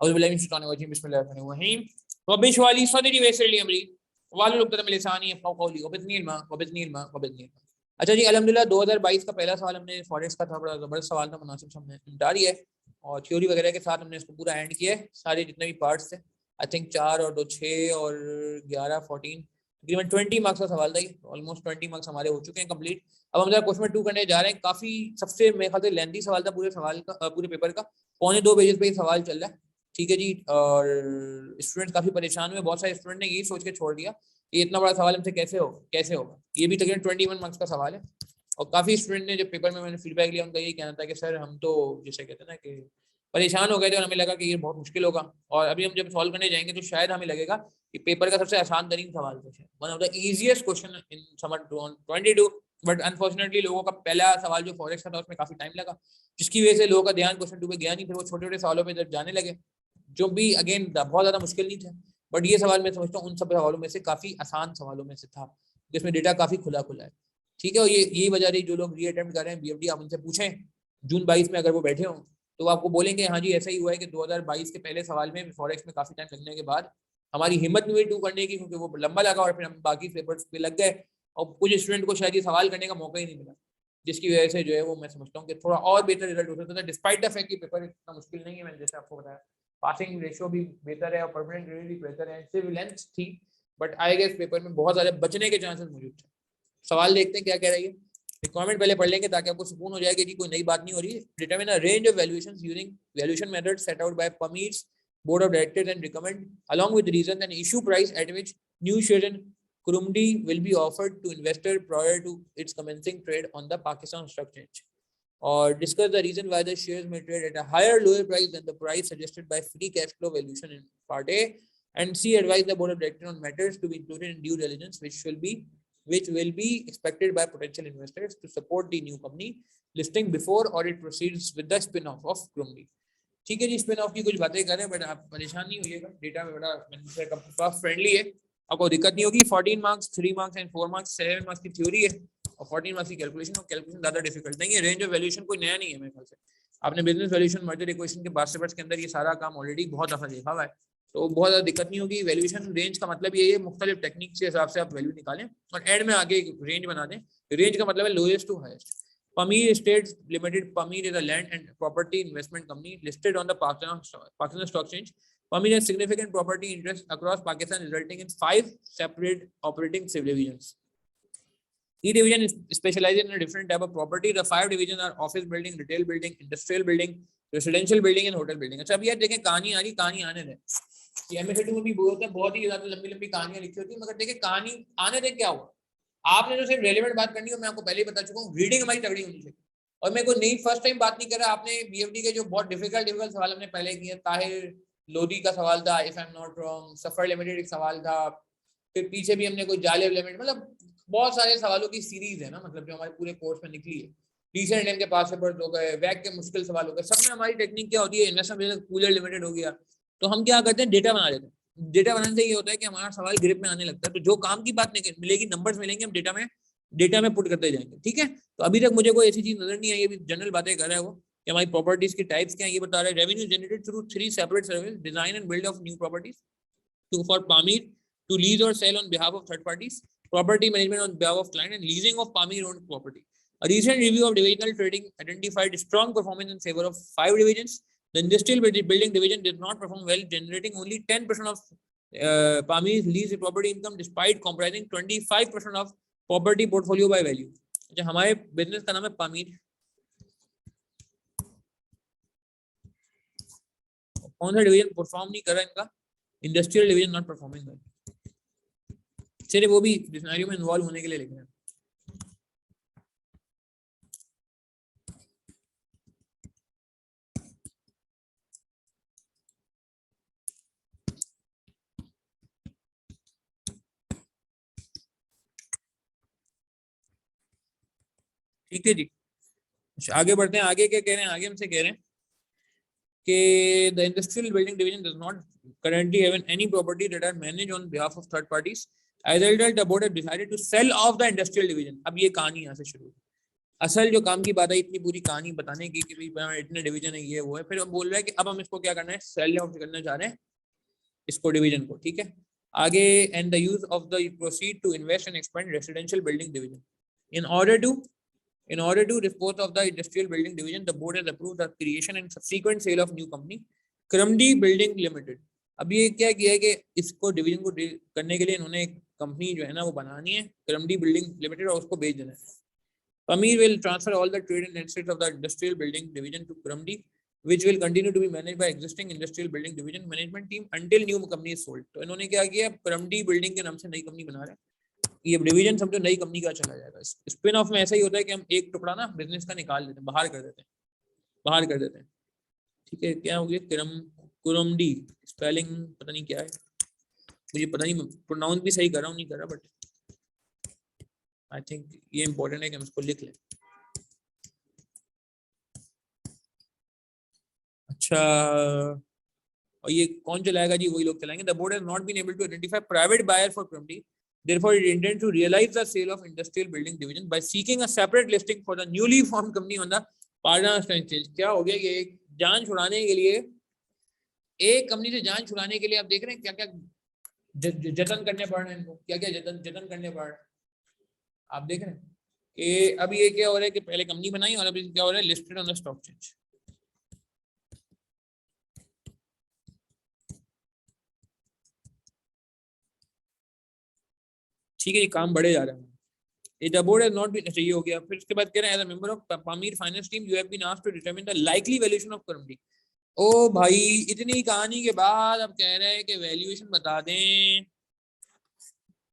औज़ुबिल्लाहि मिनश्शैतानिर्रजीम बिस्मिल्लाहिर्रहमानिर्रहीम रब्बिश वाली सदरी वयस्सिरली अमरी वाहलुल उक़दतम मिन लिसानी यफ़क़हू क़ौली वबिज़्निल इल्मा वबिज़्निल इल्मा वबिज़निल इल्मा। अच्छा जी, अल्हम्दुलिल्लाह 2022 का पहला सवाल हमने फॉरेक्स का था, बड़ा ज़बरदस्त सवाल था, मुनासिब से हमने निपटा लिया है और थ्योरी वगैरह के साथ हमने इसको पूरा एंड किया है। सारे जितने भी पार्ट्स थे, आई थिंक 4 और 2 6 और 11 14 तकरीबन 20 मार्क्स का सवाल था ये। ऑलमोस्ट 20 मार्क्स हमारे हो चुके हैं कंप्लीट। अब हम जरा क्वेश्चन 2 करने जा रहे हैं। काफ़ी सबसे मेरे ख्याल से लेंथी सवाल था पूरे सवाल का, पूरे पेपर का। पौने 2 पेजेस पे ये सवाल चल रहा है, ठीक है जी। और स्टूडेंट काफ़ी परेशान हुए, बहुत सारे स्टूडेंट ने यही सोच के छोड़ दिया कि इतना बड़ा सवाल हमसे कैसे होगा। ये भी तकरीबन 21 मार्क्स का सवाल है और काफ़ी स्टूडेंट ने जब पेपर में मैंने फीडबैक लिया, उनका यही कहना था कि सर हम तो जैसे कहते हैं ना कि परेशान हो गए थे और हमें लगा कि ये बहुत मुश्किल होगा, और अभी हम जब सॉल्व करने जाएंगे तो शायद हमें लगेगा कि पेपर का सबसे आसान तरीन सवाल है, one of the easiest question in summer 22। But unfortunately लोगों का पहला सवाल जो फॉरेक्स का था उसमें काफ़ी टाइम लगा, जिसकी वजह से लोगों का ध्यान क्वेश्चन 2 पे गया नहीं, फिर वो छोटे छोटे सवालों पे जब जाने लगे जो भी अगेन बहुत ज़्यादा मुश्किल नहीं थे। बट ये सवाल मैं समझता हूँ उन सब सवालों में से काफ़ी आसान सवालों में से था, जिसमें डेटा काफ़ी खुला है, ठीक है। और ये यही वजह रही, जो लोग री अटेम्प्ट कर रहे हैं बीएफडी, आप उनसे पूछें जून 22 में अगर वो बैठे हों तो वो आपको बोलेंगे हाँ जी ऐसा ही हुआ है कि 2022 के पहले सवाल में फॉरेक्स में काफ़ी टाइम लगने के बाद हमारी हिम्मत नहीं हुई 2 करने की, क्योंकि वो लंबा लगा और फिर हम बाकी पेपर्स पे लग गए और कुछ स्टूडेंट को शायद ये सवाल करने का मौका ही नहीं मिला, जिसकी वजह से जो है वो मैं समझता हूँ कि थोड़ा और बेहतर रिजल्ट हो सकता था, डिस्पाइट द फैक्ट कि पेपर इतना मुश्किल नहीं है। मैंने जैसे आपको बताया पासिंग रेशियो भी बेहतर है और परमानेंट ग्रेड भी बेहतर है, सिर्फ लेंथ थी, बट आई गेस पेपर में बहुत ज़्यादा बचने के चांसेस मौजूद थे। सवाल देखते हैं क्या कह रही है, रिक्वायरमेंट पहले पढ़ लेंगे ताकि आपको सुकून हो जाए कि जी कोई नई बात नहीं हो रही है। Determine a range of valuations using valuation method set out by Pamir's board of directors and recommend along with reason and issue price at which new shares in Kurumdi will be offered to investor prior to its commencing trade on the Pakistan Stock Exchange, or discuss the reason why the shares may trade at a higher lower price than the price suggested by free cash flow valuation in part A, and C, advise the board of directors on matters to be included in due diligence which will be expected by potential investors to support the new company listing before or it proceeds with the spin-off of Kurumdi। ठीक है जी, spin off की कुछ बातें करें, but आप परेशान नहीं होइएगा, data में बड़ा फ्रेंडली है, आपको दिक्कत नहीं होगी। 14 marks 3 marks and 4 marks 7 marks की थ्योरी है और 14 मार्क्स की कैलकुलेशन, और कैलकुलेशन ज़्यादा डिफिकल्ट नहीं है। रेंज ऑफ वैल्यूएशन कोई नया नहीं है मेरे ख्याल से, आपने बिजनेस वैल्यूएशन मर्जर इक्वेशन के बाद के अंदर ये सारा काम ऑलरेडी बहुत दफ़ा देखा हुआ है, तो बहुत ज़्यादा दिक्कत नहीं होगी। वैल्यूएशन रेंज का मतलब ये है मुख्तलिफ टेक्निक के हिसाब से आप वैल्यू निकालें और एंड में आगे रेंज बना दें। रेंज का मतलब है lowest to highest. Pamir Estates Limited. Pamir is a land and property investment company listed on the Pakistan Stock Exchange. Pamir has significant property interests across Pakistan, resulting in 5 separate operating subdivisions. Each division is specialized in a different type of property. The 5 divisions are office building, retail building, industrial building, residential building and hotel building. अच्छा, अब यार देखें, कहानी आ रही, कहानी आने दें। एमएसएटी में भी बोलते हैं बहुत ही ज़्यादा लंबी लंबी कहानियां लिखी होती है, मगर देखें कहानी आने दें क्या हुआ। आपने जो सिर्फ रेलेवेंट बात करनी है, मैं आपको पहले ही बता चुका हूँ, रीडिंग हमारी तगड़ी होनी चाहिए। और मैं कोई नई फर्स्ट टाइम बात नहीं कर रहा, आपने बीएफडी के जो बहुत डिफिकल्ट सवाल हमने पहले किए, ताहिर लोधी का सवाल था, if I am not wrong, suffer limited एक सवाल था, फिर पीछे भी हमने कोई जाले लिमिटेड, मतलब बहुत सारे सवालों की सीरीज है ना, मतलब जो हमारे पूरे कोर्स में निकली है। रीसेंट टाइम के पास पेपर्स हो गए, वैक के मुश्किल सवाल हो गए, सब में हमारी टेक्निक क्या होती है, इन्वेस्टमेंट कूलर लिमिटेड हो गया, तो हम क्या करते हैं, डेटा बना देते हैं। डेटा बनाने से ये होता है कि हमारा सवाल ग्रिप में आने लगता है, तो जो काम की बात नहीं मिलेगी, नंबर्स मिलेंगे, हम डेटा में पुट करते जाएंगे, ठीक है। तो अभी तक मुझे कोई ऐसी चीज नजर नहीं आई, अभी जनरल बातें कर रहा है वो कि हमारी प्रॉपर्टीज की टाइप्स क्या है, ये बता रहा है। Revenue generated through 3 separate service, design and build of new properties, to for Pamir to lease or sell on behalf of third parties, property management on behalf of client, and leasing of Pamir owned property. A recent review of divisional trading identified strong performance in favor of 5 divisions. The industrial building division did not perform well, generating only 10% of Pamir's lease property income despite comprising 25% of property portfolio by value. अच्छा, हमारे business का नाम है Pamir। कौन सा division perform नहीं कर रहा है इनका? Industrial division not performing well. सिर्फ वो भी डिक्शनरी में इन्वॉल्व होने के लिए लिख रहे हैं। ठीक है जी, आगे बढ़ते हैं। आगे क्या कह रहे हैं, आगे हमसे कह रहे हैं कि the industrial building division does not currently have any property that are managed on behalf of third parties. As a result, the board has decided to sell off the industrial division. अब ये कहानी यहाँ से शुरू, असल जो काम की बात है इतनी पूरी कहानी बताने की कि भाई इतने डिवीजन है ये वो है, फिर हम बोल रहे हैं कि अब हम इसको क्या करना है, सेल आउट करना चाह रहे हैं इसको डिवीजन को, ठीक है। आगे and the use of the proceed to invest and expand residential building division in order to dispose of the industrial building division, the board has approved the creation and subsequent sale of new company Kurumdi building limited. अब ये क्या किया है कि इसको division को करने के लिए इन्होंने एक कंपनी जो है ना वो बनानी है क्रमडी बिल्डिंग लिमिटेड और उसको बेच देना है। Pamir will transfer all the trade and assets of the industrial building division to Kurumdi, which will continue to be managed by existing industrial building division management team until new company is sold। तो इन्होंने क्या किया, Kurumdi building के नाम से नई company बना रहे हैं। ये डिवीजन समझो नई कंपनी का चला जाएगा। स्पिन ऑफ में ऐसा ही होता है कि हम एक टुकड़ा ना बिजनेस का निकाल देते हैं, बाहर कर देते हैं, ठीक है। क्या हो गया, कुरुमडी, स्पेलिंग पता नहीं क्या है, मुझे पता नहीं, प्रोनाउंस भी सही कर रहा हूँ नहीं कर रहा, बट आई थिंक ये इंपॉर्टेंट है कि हम इसको लिख लें। अच्छा, और ये कौन चलाएगा जी, वही लोग चलाएंगे। The board has not been able to identify private buyer for Kurumdi, therefore it intends to realize the sale of industrial building division by seeking a separate listing for the newly formed company on the Patna Stock Exchange। क्या हो गया, ये जान छुड़ाने के लिए, एक company से जान छुड़ाने के लिए आप देख रहे हैं क्या क्या जतन करने पड़ रहे हैं इनको, क्या क्या जतन करने पड़ रहे हैं। आप देख रहे हैं कि अब ये क्या हो रहा है कि पहले कंपनी बनाई और अभी क्या हो रहा है, listed on the stock exchange. ठीक है, ये काम बढ़े जा रहा है। The board has not been, चाहिए हो गया। फिर उसके बाद कह रहे हैं, as a member of Pamir finance team you have been asked to determine the likely valuation of Kurumdi। ओ भाई, इतनी कहानी के बाद अब कह रहे हैं कि वैल्यूएशन बता दें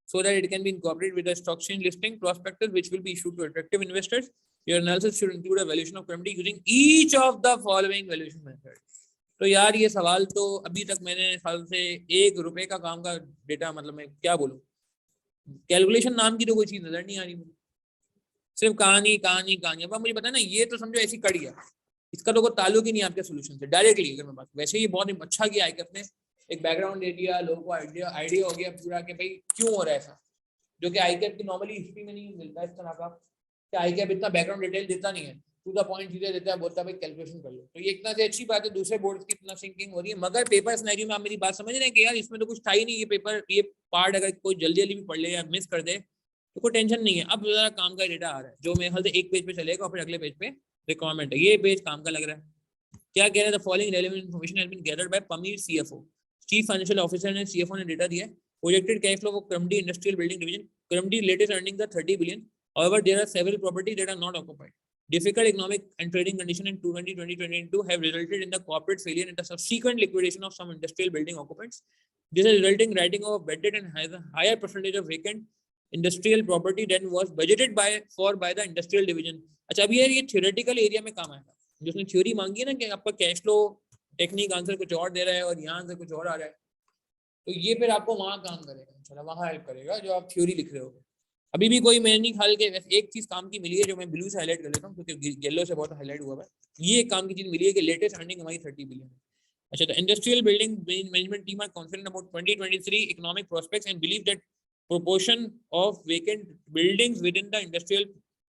so that it can be incorporated with the stock exchange listing prospectus which will be issued to attractive investors। Your analysis should include a valuation of Kurumdi using each of the following valuation method। तो यार ये सवाल तो अभी तक मैंने साल से ₹1 का काम का डेटा, मतलब मैं क्या बोलूं, कैलकुलेशन नाम की तो कोई चीज नजर नहीं आ रही मुझे, सिर्फ कहानी कहानी कहानी। अब मुझे पता है ना, ये तो समझो ऐसी कड़ी है, इसका तो कोई ताल्लुक ही नहीं आपके सोल्यूशन से डायरेक्टली। अगर मैं बात, वैसे ही बहुत अच्छा किया है कि अपने एक बैकग्राउंड दे दिया, लोगों को आइडिया हो गया पूरा कि भाई क्यों हो रहा है ऐसा, जो कि आईकैप की नॉर्मली हिस्ट्री में नहीं मिलता इस तरह का, कि आईकैप इतना बैकग्राउंड डिटेल देता नहीं है, टू द पॉइंट चीजें देता है, बोलता है भाई कैलकुलेशन कर लो। तो ये इतना से अच्छी बात है, दूसरे बोर्ड की इतना सिंकिंग हो रही है। मगर पेपर सिनेरियो में आप मेरी बात समझ रहे हैं कि यार इसमें तो कुछ था ही नहीं, ये पेपर, ये पार्ट अगर कोई जल्दी जल्दी भी पढ़ ले या मिस कर दे तो कोई टेंशन नहीं है। अब जरा काम का डेटा आ रहा है जो मेरे ख्याल से एक पेज पे चलेगा और फिर अगले पेज पे रिक्वायरमेंट है। ये पेज काम का लग रहा है। क्या कह रहे हैं, the following relevant information has been gathered by Pamir CFO, chief financial officer ने सीएफओ ने डेटा दिया है। Projected cash flow for Kurumdi industrial building division, Kurumdi latest earning the 30 billion। However, there are several properties that are not occupied. Difficult economic and trading conditions in 2020-2022 have resulted in the corporate failure and the subsequent liquidation of some industrial building occupants. This is resulting in writing of bedded and has a higher percentage of vacant industrial property than was budgeted by the industrial division। अच्छा, अब ये theoretical area में काम आएगा, जिसने theory मांगी है ना कि आपका कैश फ्लो टेक्निक आंसर कुछ और दे रहा है और यहाँ से कुछ और आ रहा है, तो ये फिर आपको वहाँ काम करेगा, इंशाल्लाह वहाँ हेल्प करेगा जो आप थ्योरी लिख रहे हो। अभी भी कोई मैंने नहीं खाल के, एक चीज काम की मिली है जो मैं ब्लू से हाईलाइट कर लेता हूँ क्योंकि येलो से बहुत हाईलाइट हुआ है। ये काम की चीज मिली है कि लेटेस्ट अर्निंग हमारी 30 billion है। अच्छा, the industrial building management team are confident about 2023 economic prospects and believe that proportion of vacant buildings within the industrial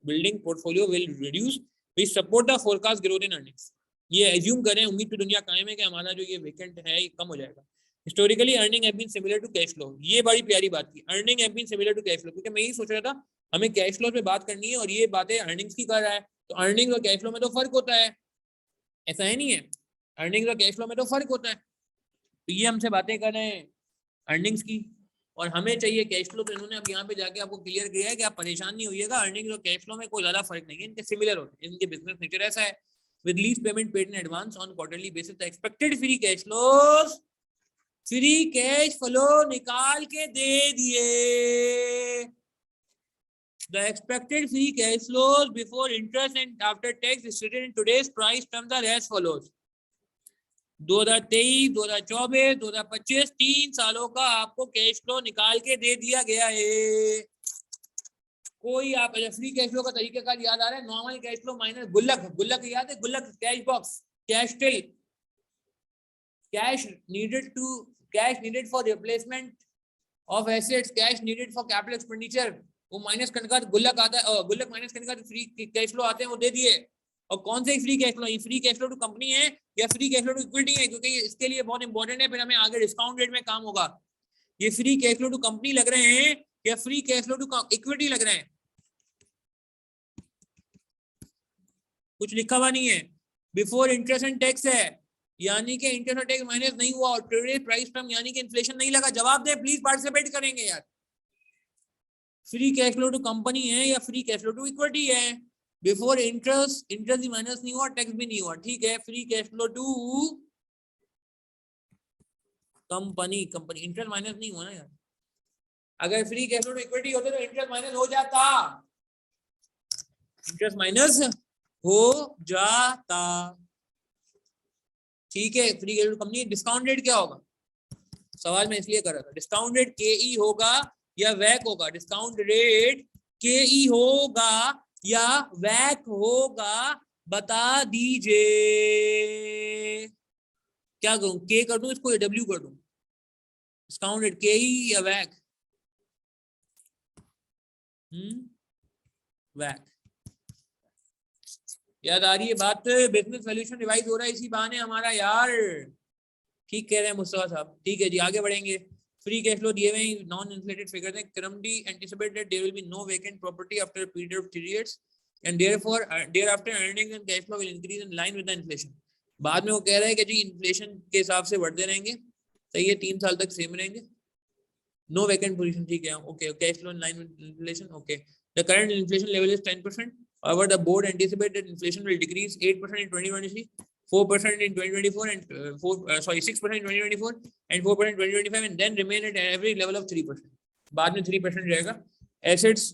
building portfolio will reduce, which support the forecast growth in earnings। ये assume करें, उम्मीद की दुनिया कायम है कि हमारा जो ये वेकेंट है ये कम हो जाएगा। Historically earning have been similar to cash flow, ये बड़ी प्यारी बात थी, earning have been similar to cash flow, क्योंकि मैं यही सोच रहा था हमें कैश फ्लो पे बात करनी है और ये बातें अर्निंग्स की कर रहा है, तो अर्निंग्स और कैश फ्लो में तो फर्क होता है, ऐसा है नहीं है, अर्निंग्स और कैश फ्लो में तो फर्क होता है। तो ये हमसे बातें कर रहे हैं अर्निंग्स की और हमें चाहिए कैश फ्लो। तो इन्होंने अब यहाँ पे जाके आपको क्लियर किया है कि आप परेशान नहीं होइएगा, अर्निंग्स और कैश फ्लो में कोई ज्यादा फर्क नहीं है, इनके सिमिलर होते हैं, इनके बिजनेस नेचर ऐसा है। With lease payment paid in advance on quarterly basis, the expected free cash flows, free cash flow निकाल के दे दिए। The expected free cash flows before interest and after tax is stated in today's price terms are as follows। 2023, 2024, 2025 3 सालों का आपको cash flow निकाल के दे दिया गया है। कोई आप फ्री कैश फ्लो का तरीका कार याद आ रहा है, नॉर्मल कैश फ्लो माइनस गुल्लक, गुल्लक याद है, गुल्लक cash box, cash till, cash needed for replacement of assets, cash needed for capital expenditure, वो माइनस करने का गुल्लक आता है, गुल्लक माइनस करने का फ्री कैश फ्लो आते हैं वो दे दिए। और कौन से फ्री कैश फ्लो, ये free cash flow to company है या free cash flow to equity है, क्योंकि इसके लिए बहुत इंपॉर्टेंट है, फिर हमें आगे डिस्काउंट रेट में काम होगा। ये free cash flow to company लग रहे हैं या free cash flow to equity लग रहे हैं? कुछ लिखा हुआ नहीं है। बिफोर इंटरेस्ट एंड टैक्स है, यानी कि इंटरेस्ट और टैक्स माइनस नहीं हुआ, और ट्रेडेड प्राइस टर्म यानी कि इन्फ्लेशन नहीं लगा। जवाब दे प्लीज, पार्टिसिपेट करेंगे यार। Free cash flow to company है या free cash flow to equity है? बिफोर इंटरेस्ट, इंटरेस्ट भी माइनस नहीं हुआ, टैक्स भी नहीं हुआ, ठीक है। Free cash flow to company, company interest minus नहीं हुआ ना यार। अगर free cash flow to equity होते तो इंटरेस्ट माइनस हो जाता, इंटरेस्ट माइनस हो जाता, ठीक है। Free cash flow company. Discount rate क्या होगा? सवाल मैं इसलिए कर रहा था, डिस्काउंट रेट केई होगा या वैक होगा? डिस्काउंट रेट केई होगा या वैक होगा, बता दीजिए। क्या करूं, के कर दूं इसको या डब्ल्यू कर दूं? डिस्काउंट रेट केई या वैक? वैक। याद आ रही है बात? बिजनेस वैल्यूएशन रिवाइज हो रहा है इसी बहाने हमारा यार। ठीक कह रहे हैं मुस्तफा साहब, ठीक है जी, आगे बढ़ेंगे। फ्री कैश फ्लो दिए हुए नॉन इन्फ्लेटेड फिगर्स हैं। Kurumdi anticipate that there will be no vacant property after a period of 3 years and thereafter earnings and cash flow will increase in line with the inflation. बाद में वो कह रहा है कि जी इन्फ्लेशन के हिसाब से बढ़ते रहेंगे, सही है, 3 साल तक सेम रहेंगे। नो वैकेंट पोजीशन, ठीक है, okay. Cash flow in line with inflation, okay. The current inflation level is 10%. However, the board anticipates that inflation will decrease 8% in 2023, 4% in 2024, and 6% in 2024, and 4% in 2025, and then remain at every level of 3%. बाद में 3% रहेगा। Assets,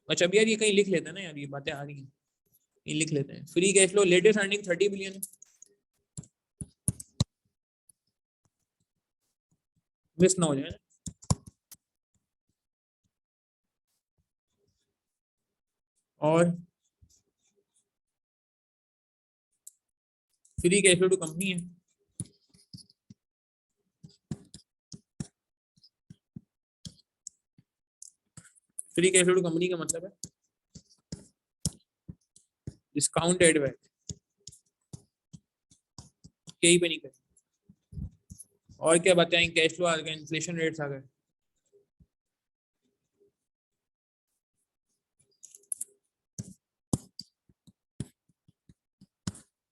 अच्छा अब यार ये कहीं लिख लेते हैं ना यार, ये बातें आ रही हैं, ये लिख लेते हैं। Free cash flow latest earning 30 billion, miss ना हो जाए। और free cash flow to company है, free cash flow to company का मतलब है डिस्काउंटेड वैल्यू, कहीं पे नहीं कर। और क्या बताएं, कैश फ्लो आ गया, इन्फ्लेशन रेट्स आ गए।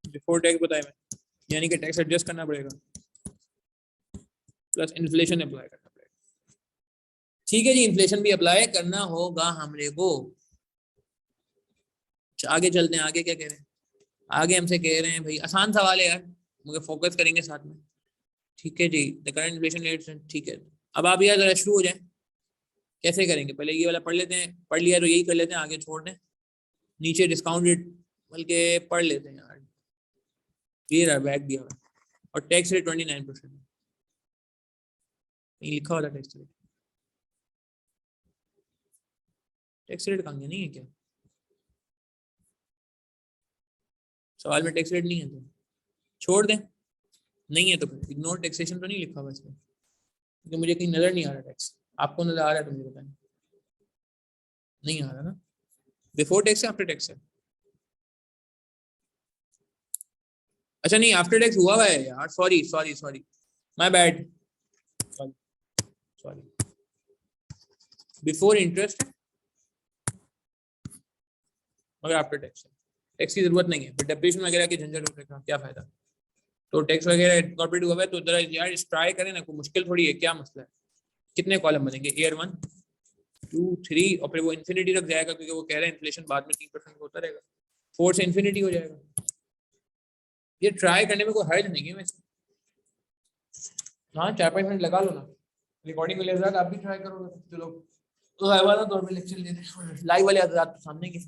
बिफोर टैक्स बताया मैं, यानी कि टैक्स एडजस्ट करना पड़ेगा प्लस इन्फ्लेशन अप्लाई करना पड़ेगा, ठीक है जी। इन्फ्लेशन भी अप्लाई करना होगा हमरे को। आगे चलते हैं, आगे क्या कह रहे हैं? आगे हमसे कह रहे हैं भाई, आसान सवाल है यार, मुझे फोकस करेंगे साथ में, ठीक है जी। द करंट इन्फ्लेशन रेट, ठीक है। अब आप यार जरा शुरू हो जाए, कैसे करेंगे? पहले ये वाला पढ़ लेते हैं, पढ़ लिया तो यही कर लेते हैं, आगे छोड़ दें। नीचे डिस्काउंट रेट बल्कि पढ़ लेते हैं यार, ये रहा बैक दिया हुआ, और टैक्स रेट 29%, लिखा हुआ था टैक्स रेट। टैक्स रेट कहाँ नहीं है क्या? सवाल में टैक्स रेट नहीं है तो छोड़ दें, नहीं है तो इग्नोर टैक्सेशन तो नहीं लिखा हुआ इसमें, क्योंकि मुझे कहीं नजर नहीं आ रहा टैक्स। आपको नजर आ रहा है तो मुझे बताएं, नहीं आ रहा ना? बिफोर टैक्स है आफ्टर टैक्स है? अच्छा नहीं, आफ्टर टैक्स हुआ है यार, sorry sorry sorry, my bad, sorry sorry. Before interest मगर आफ्टर टैक्स है, टैक्स की जरूरत नहीं है, बट डेप्रिसिएशन वगैरह की झंझट होने का क्या फायदा? तो टैक्स वगैरह इनकॉर्पोरेट हुआ है तो जरा यार ट्राई करें ना, कोई मुश्किल थोड़ी है, क्या मसला है? कितने कॉलम बनेंगे? ईयर 1 2 3, और फिर वो इन्फिनिटी तक जाएगा, क्योंकि वो कह रहे हैं इन्फ्लेशन बाद में 3% होता रहेगा, 4 से इन्फिनिटी हो जाएगा। ये ट्राई करने में कोई हर्ज नहीं है वैसे। हाँ 4-5 मिनट लगा लो ना, रिकॉर्डिंग में ले जाकर आप भी ट्राई करोगे, चलो तो लाइव वाला तौर पे लेक्चर ले रहे, लाइव वाले आजाद तो सामने के।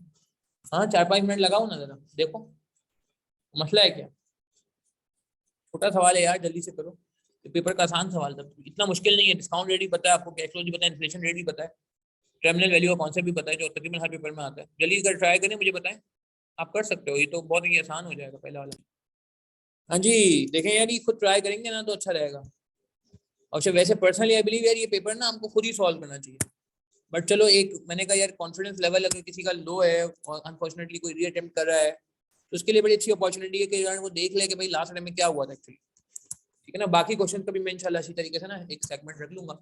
हाँ 4-5 मिनट लगाओ ना जरा, देखो मसला है क्या? छोटा सवाल है यार, जल्दी से करो, पेपर का आसान सवाल था, इतना मुश्किल नहीं है। डिस्काउंट रेट भी पता है आपको, कैश फ्लो भी पता है, इन्फ्लेशन रेट भी पता है, टर्मिनल वैल्यू का कॉन्सेप्ट भी पता है, जो तकरीबन हर पेपर में आता है। जल्दी कर ट्राई करें, मुझे बताएं, आप कर सकते हो, ये तो बहुत ही आसान हो जाएगा पहला वाला। हाँ जी देखें यार, ये खुद ट्राई करेंगे ना तो अच्छा रहेगा। और वैसे पर्सनली आई बिलीव यार, ये पेपर ना हमको खुद ही सॉल्व करना चाहिए, बट चलो एक मैंने कहा यार कॉन्फिडेंस लेवल अगर किसी का लो है और अनफॉर्चुनेटली कोई री अटेम्प्ट कर रहा है तो उसके लिए बड़ी अच्छी अपॉर्चुनिटी है कि यार वो देख ले कि भाई लास्ट टाइम में क्या हुआ था एक्चुअली। ठीक है ना, बाकी क्वेश्चन का भी मैं इंशाल्लाह इसी तरीके से ना एक सेगमेंट रख लूंगा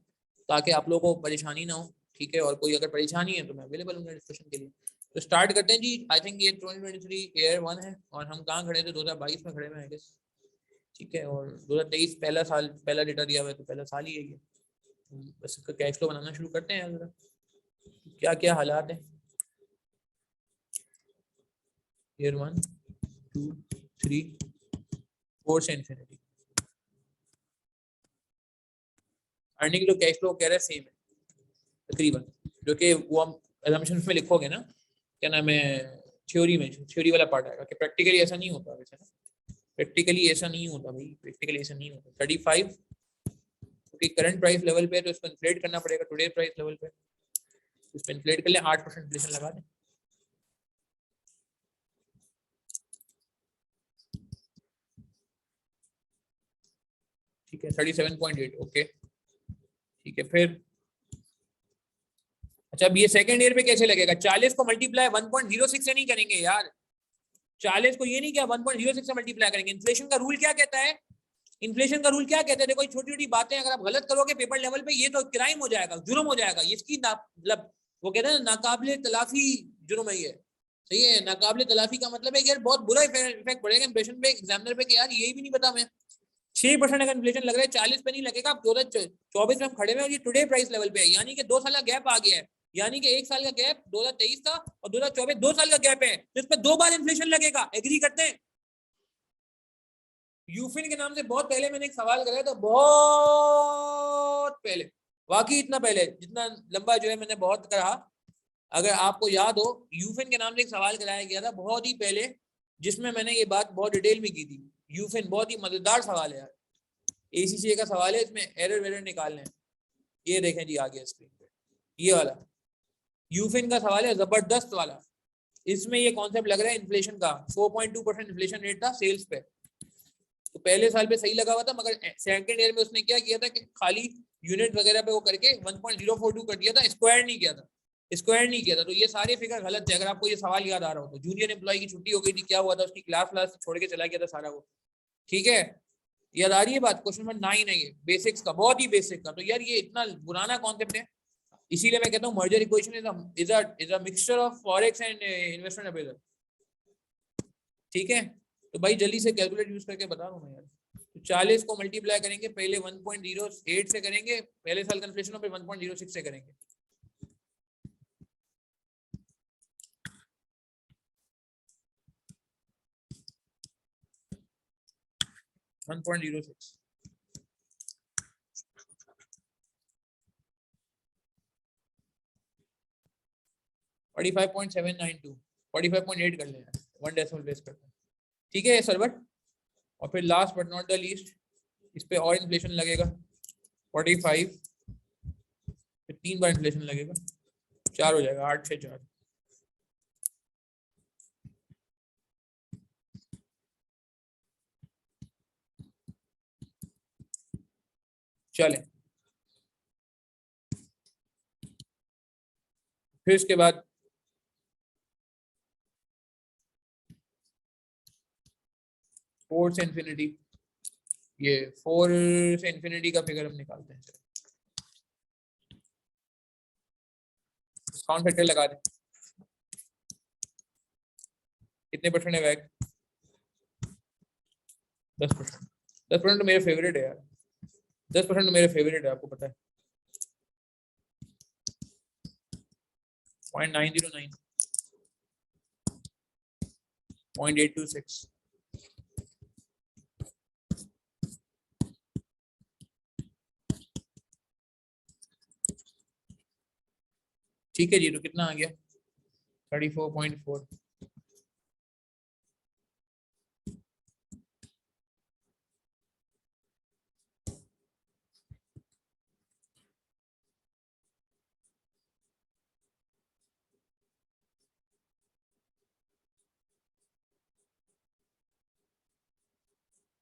ताकि आप लोगों को परेशानी ना हो। ठीक है, और कोई अगर परेशानी है तो मैं अवेलेबल हूँ डिस्कशन के लिए। तो स्टार्ट करते हैं जी। आई थिंक ये 2023 एयर 1 है और हम कहाँ खड़े थे, 2022 में खड़े हुए हैं। ठीक है, और 2023 पहला साल, पहला डेटा दिया हुआ है तो पहला साल ही है ये। बस इसका कैश फ्लो बनाना शुरू करते हैं जरा, क्या क्या हालात हैं। ईयर 1 2 3 4 से इन्फिनिटी अर्निंग जो कैश फ्लो कह रहा है सेम है तकरीबन, जो कि वो हम assumptions में लिखोगे ना, क्या नाम है, थ्योरी में, थ्योरी वाला पार्ट आएगा कि प्रैक्टिकली ऐसा नहीं होता वैसे ना, प्रैक्टिकली ऐसा नहीं होता भाई, प्रैक्टिकली ऐसा नहीं होता। 35 क्योंकि करंट प्राइस लेवल पे है तो इसको इन्फ्लेट करना पड़ेगा टुडे प्राइस लेवल पे, इस पे इन्फ्लेट कर ले, 8% इन्फ्लेशन लगा दें। ठीक है 37.8 ओके। ठीक है फिर अच्छा अब ये सेकंड ईयर पे कैसे लगेगा, 40 को मल्टीप्लाई 1.06 से नहीं करेंगे यार, 40 को ये नहीं क्या 1.06 से मल्टीप्लाई करेंगे। इन्फ्लेशन का रूल क्या कहता है, इन्फ्लेशन का रूल क्या कहता है, देखो छोटी छोटी बातें अगर आप गलत करोगे पेपर लेवल पे ये तो क्राइम हो जाएगा, जुर्म हो जाएगा, इसकी मतलब वो कहते हैं ना नाकाबिले तलाफी जुर्म है ये। सही है, नाकाबिले तलाफी का मतलब है यार बहुत बुरा इफेक्ट पड़ेगा इन्फ्लेशन पे एग्जामिनर पे कि यार यही भी नहीं पता मैं। 6% अगर इन्फ्लेशन लग रहा है 40 पे नहीं लगेगा। 2024 में हम खड़े हुए और ये टुडे प्राइस लेवल पे है, यानी कि 2 साल का गैप आ गया है, यानी कि 1 साल का गैप 2023 का और 2024 2 साल का गैप है, तो इस पर 2 बार इन्फ्लेशन लगेगा। एग्री करते हैं? यूफिन के नाम से बहुत पहले मैंने एक सवाल कराया था, बहुत पहले, वाकई इतना पहले जितना लंबा जो है मैंने बहुत करा। अगर आपको याद हो यूफिन के नाम से एक सवाल कराया गया था बहुत ही पहले, जिसमें मैंने ये बात बहुत डिटेल में की थी। यूफिन बहुत ही मजेदार सवाल है यार, एसीसीए का सवाल है, इसमें एरर वेरर निकालने हैं। ये देखें जी आ गया स्क्रीन पे, ये वाला यूफिन का सवाल है, जबरदस्त वाला। इसमें ये कॉन्सेप्ट लग रहा है इन्फ्लेशन का, 4.2% इन्फ्लेशन रेट था सेल्स पे, तो पहले साल पे सही लगा हुआ था, मगर सेकंड ईयर में उसने क्या किया था कि खाली यूनिट वगैरह पे वो करके 1.042 कर दिया था, स्क्वायर नहीं किया था, स्क्वायर नहीं किया था। तो ये सारे फिगर गलत थे। अगर आपको ये सवाल याद आ रहा हो तो जूनियर एम्प्लॉय की छुट्टी हो गई थी, क्या हुआ था, उसकी क्लास छोड़ के चला गया था सारा वो। ठीक है, याद आ रही है बात? क्वेश्चन नंबर 9 है ये, बेसिक्स का, बहुत ही बेसिक का। तो यार ये इतना पुराना कॉन्सेप्ट है, इसीलिए मैं कहता हूँ merger equation is a mixture of forex and investment appraisal. ठीक है, तो भाई जल्दी से कैलकुलेट यूज करके बता रहा हूँ मैं यार। तो 40 को मल्टीप्लाई करेंगे, पहले 1.08 से करेंगे पहले साल का इन्फ्लेशन, फिर 1.06 से करेंगे। वन पॉइंट 45.792 45.8 कर लेना, 1 डेसिमल प्लेस करते हैं। ठीक है सरबट, और फिर last but not the least इस पे और इन्फ्लेशन लगेगा 45, फिर 3 बार इन्फ्लेशन लगेगा, 4 हो जाएगा, 8 से 4। चले फिर इसके बाद फोर से इन्फिनिटी, ये 4 से इन्फिनिटी का फिगर हम निकालते हैं। डिस्काउंट फैक्टर लगा दें, कितने परसेंट है वैक? 10%। 10% तो मेरे फेवरेट है यार, 10% तो मेरे फेवरेट है, आपको पता है। 0.909 0.826 ठीक है जी, तो कितना आ गया 34.4।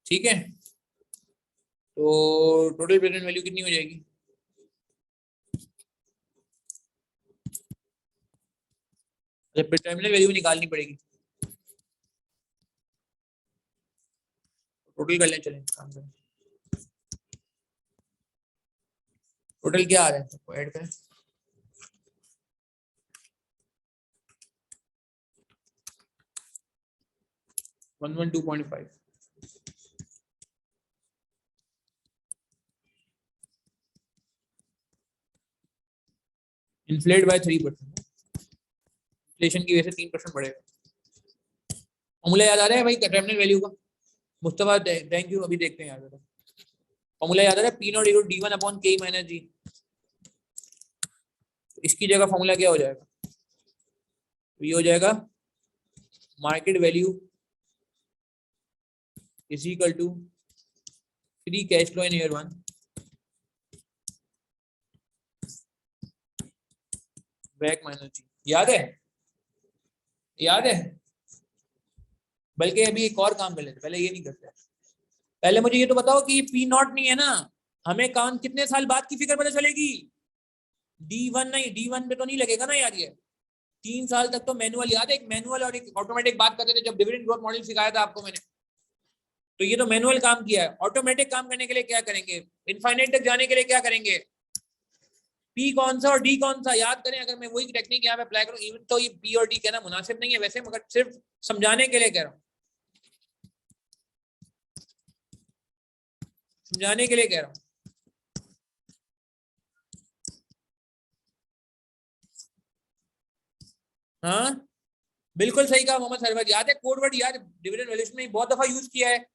ठीक है, तो टोटल प्रेजेंट वैल्यू कितनी हो जाएगी? टर्मिनल वैल्यू निकालनी पड़ेगी, टोटल कर लें, चलें काम करें। टोटल क्या आ रहा है, सबको ऐड करें। वन 112.5 इन्फ्लेट बाय 3%, इन्फ्लेशन की वजह से 3% बढ़ेगा। फॉर्मूला याद आ रहा है भाई टर्मिनल वैल्यू का? मुस्तफा थैंक यू, अभी देखते हैं याद। फॉर्मूला याद आ रहा है, P not equal D1 upon K minus G। इसकी जगह फॉर्मूला क्या हो जाएगा, ये हो जाएगा market value is equal to free cash flow in year 1 back minus g. याद है, याद है? बल्कि अभी एक और काम कर लेते, पहले ये नहीं करते। पहले मुझे ये तो बताओ कि ये पी नॉट नहीं है ना, हमें काम कितने साल बाद की फिगर पता चलेगी? D1 नहीं, D1 पे तो नहीं लगेगा ना यार। ये 3 साल तक तो मैनुअल, याद है एक मैनुअल और एक ऑटोमेटिक बात करते थे जब डिविडेंड ग्रोथ मॉडल सिखाया था आपको मैंने। तो ये तो मैनुअल काम किया है। ऑटोमेटिक काम करने के लिए क्या करेंगे, इनफाइनाइट तक जाने के लिए क्या करेंगे, पी कौन सा और डी कौन सा याद करें। अगर मैं वही टेक्निक यहाँ पे अप्लाई करूँ, इवन तो ये पी और डी कहना मुनासिब नहीं है वैसे, मगर सिर्फ समझाने के लिए कह रहा हूँ, समझाने के लिए कह रहा हूँ। हाँ बिल्कुल सही कहा मोहम्मद सरवर, याद है कोड वर्ड, याद डिविडेंड वैल्यूएशन में बहुत दफा यूज किया है,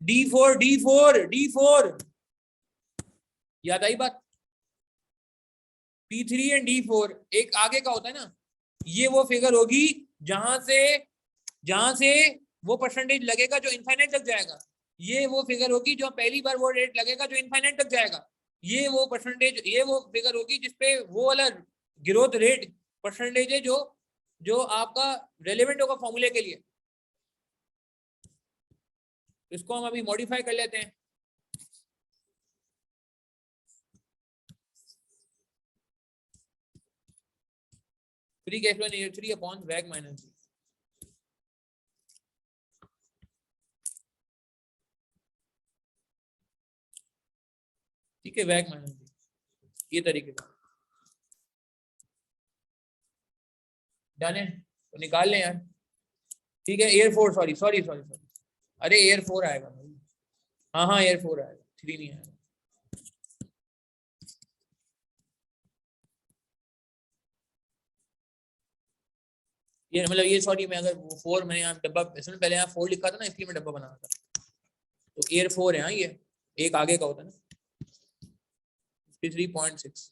D4 D4 D4, याद आई बात। P3 एंड D4 एक आगे का होता है ना, ये वो फिगर होगी जहां से वो परसेंटेज लगेगा जो इनफाइनाइट तक जाएगा। ये वो फिगर होगी जो पहली बार वो रेट लगेगा जो इनफाइनाइट तक जाएगा। ये वो परसेंटेज, ये वो फिगर होगी जिसपे वो वाला ग्रोथ रेट परसेंटेज है जो जो आपका रेलेवेंट होगा फॉर्मूले के लिए। इसको हम अभी मॉडिफाई कर लेते हैं। Free cash flow in year 3 upon वैग माइनस जी। ठीक है, वैग माइनस जी, ये तरीके का डन है, तो निकाल लें यार। ठीक है, air 4, sorry sorry sorry sorry, अरे एयर 4 आएगा भाई, हाँ हाँ एयर 4 आएगा, 3 नहीं आएगा। ये मतलब ये सॉरी, मैं अगर 4 मैंने यहाँ डब्बा, इसमें पहले यहाँ 4 लिखा था ना, इसलिए मैं डब्बा बना था। तो एयर 4 है हाँ, ये एक आगे का होता है ना, 53.6।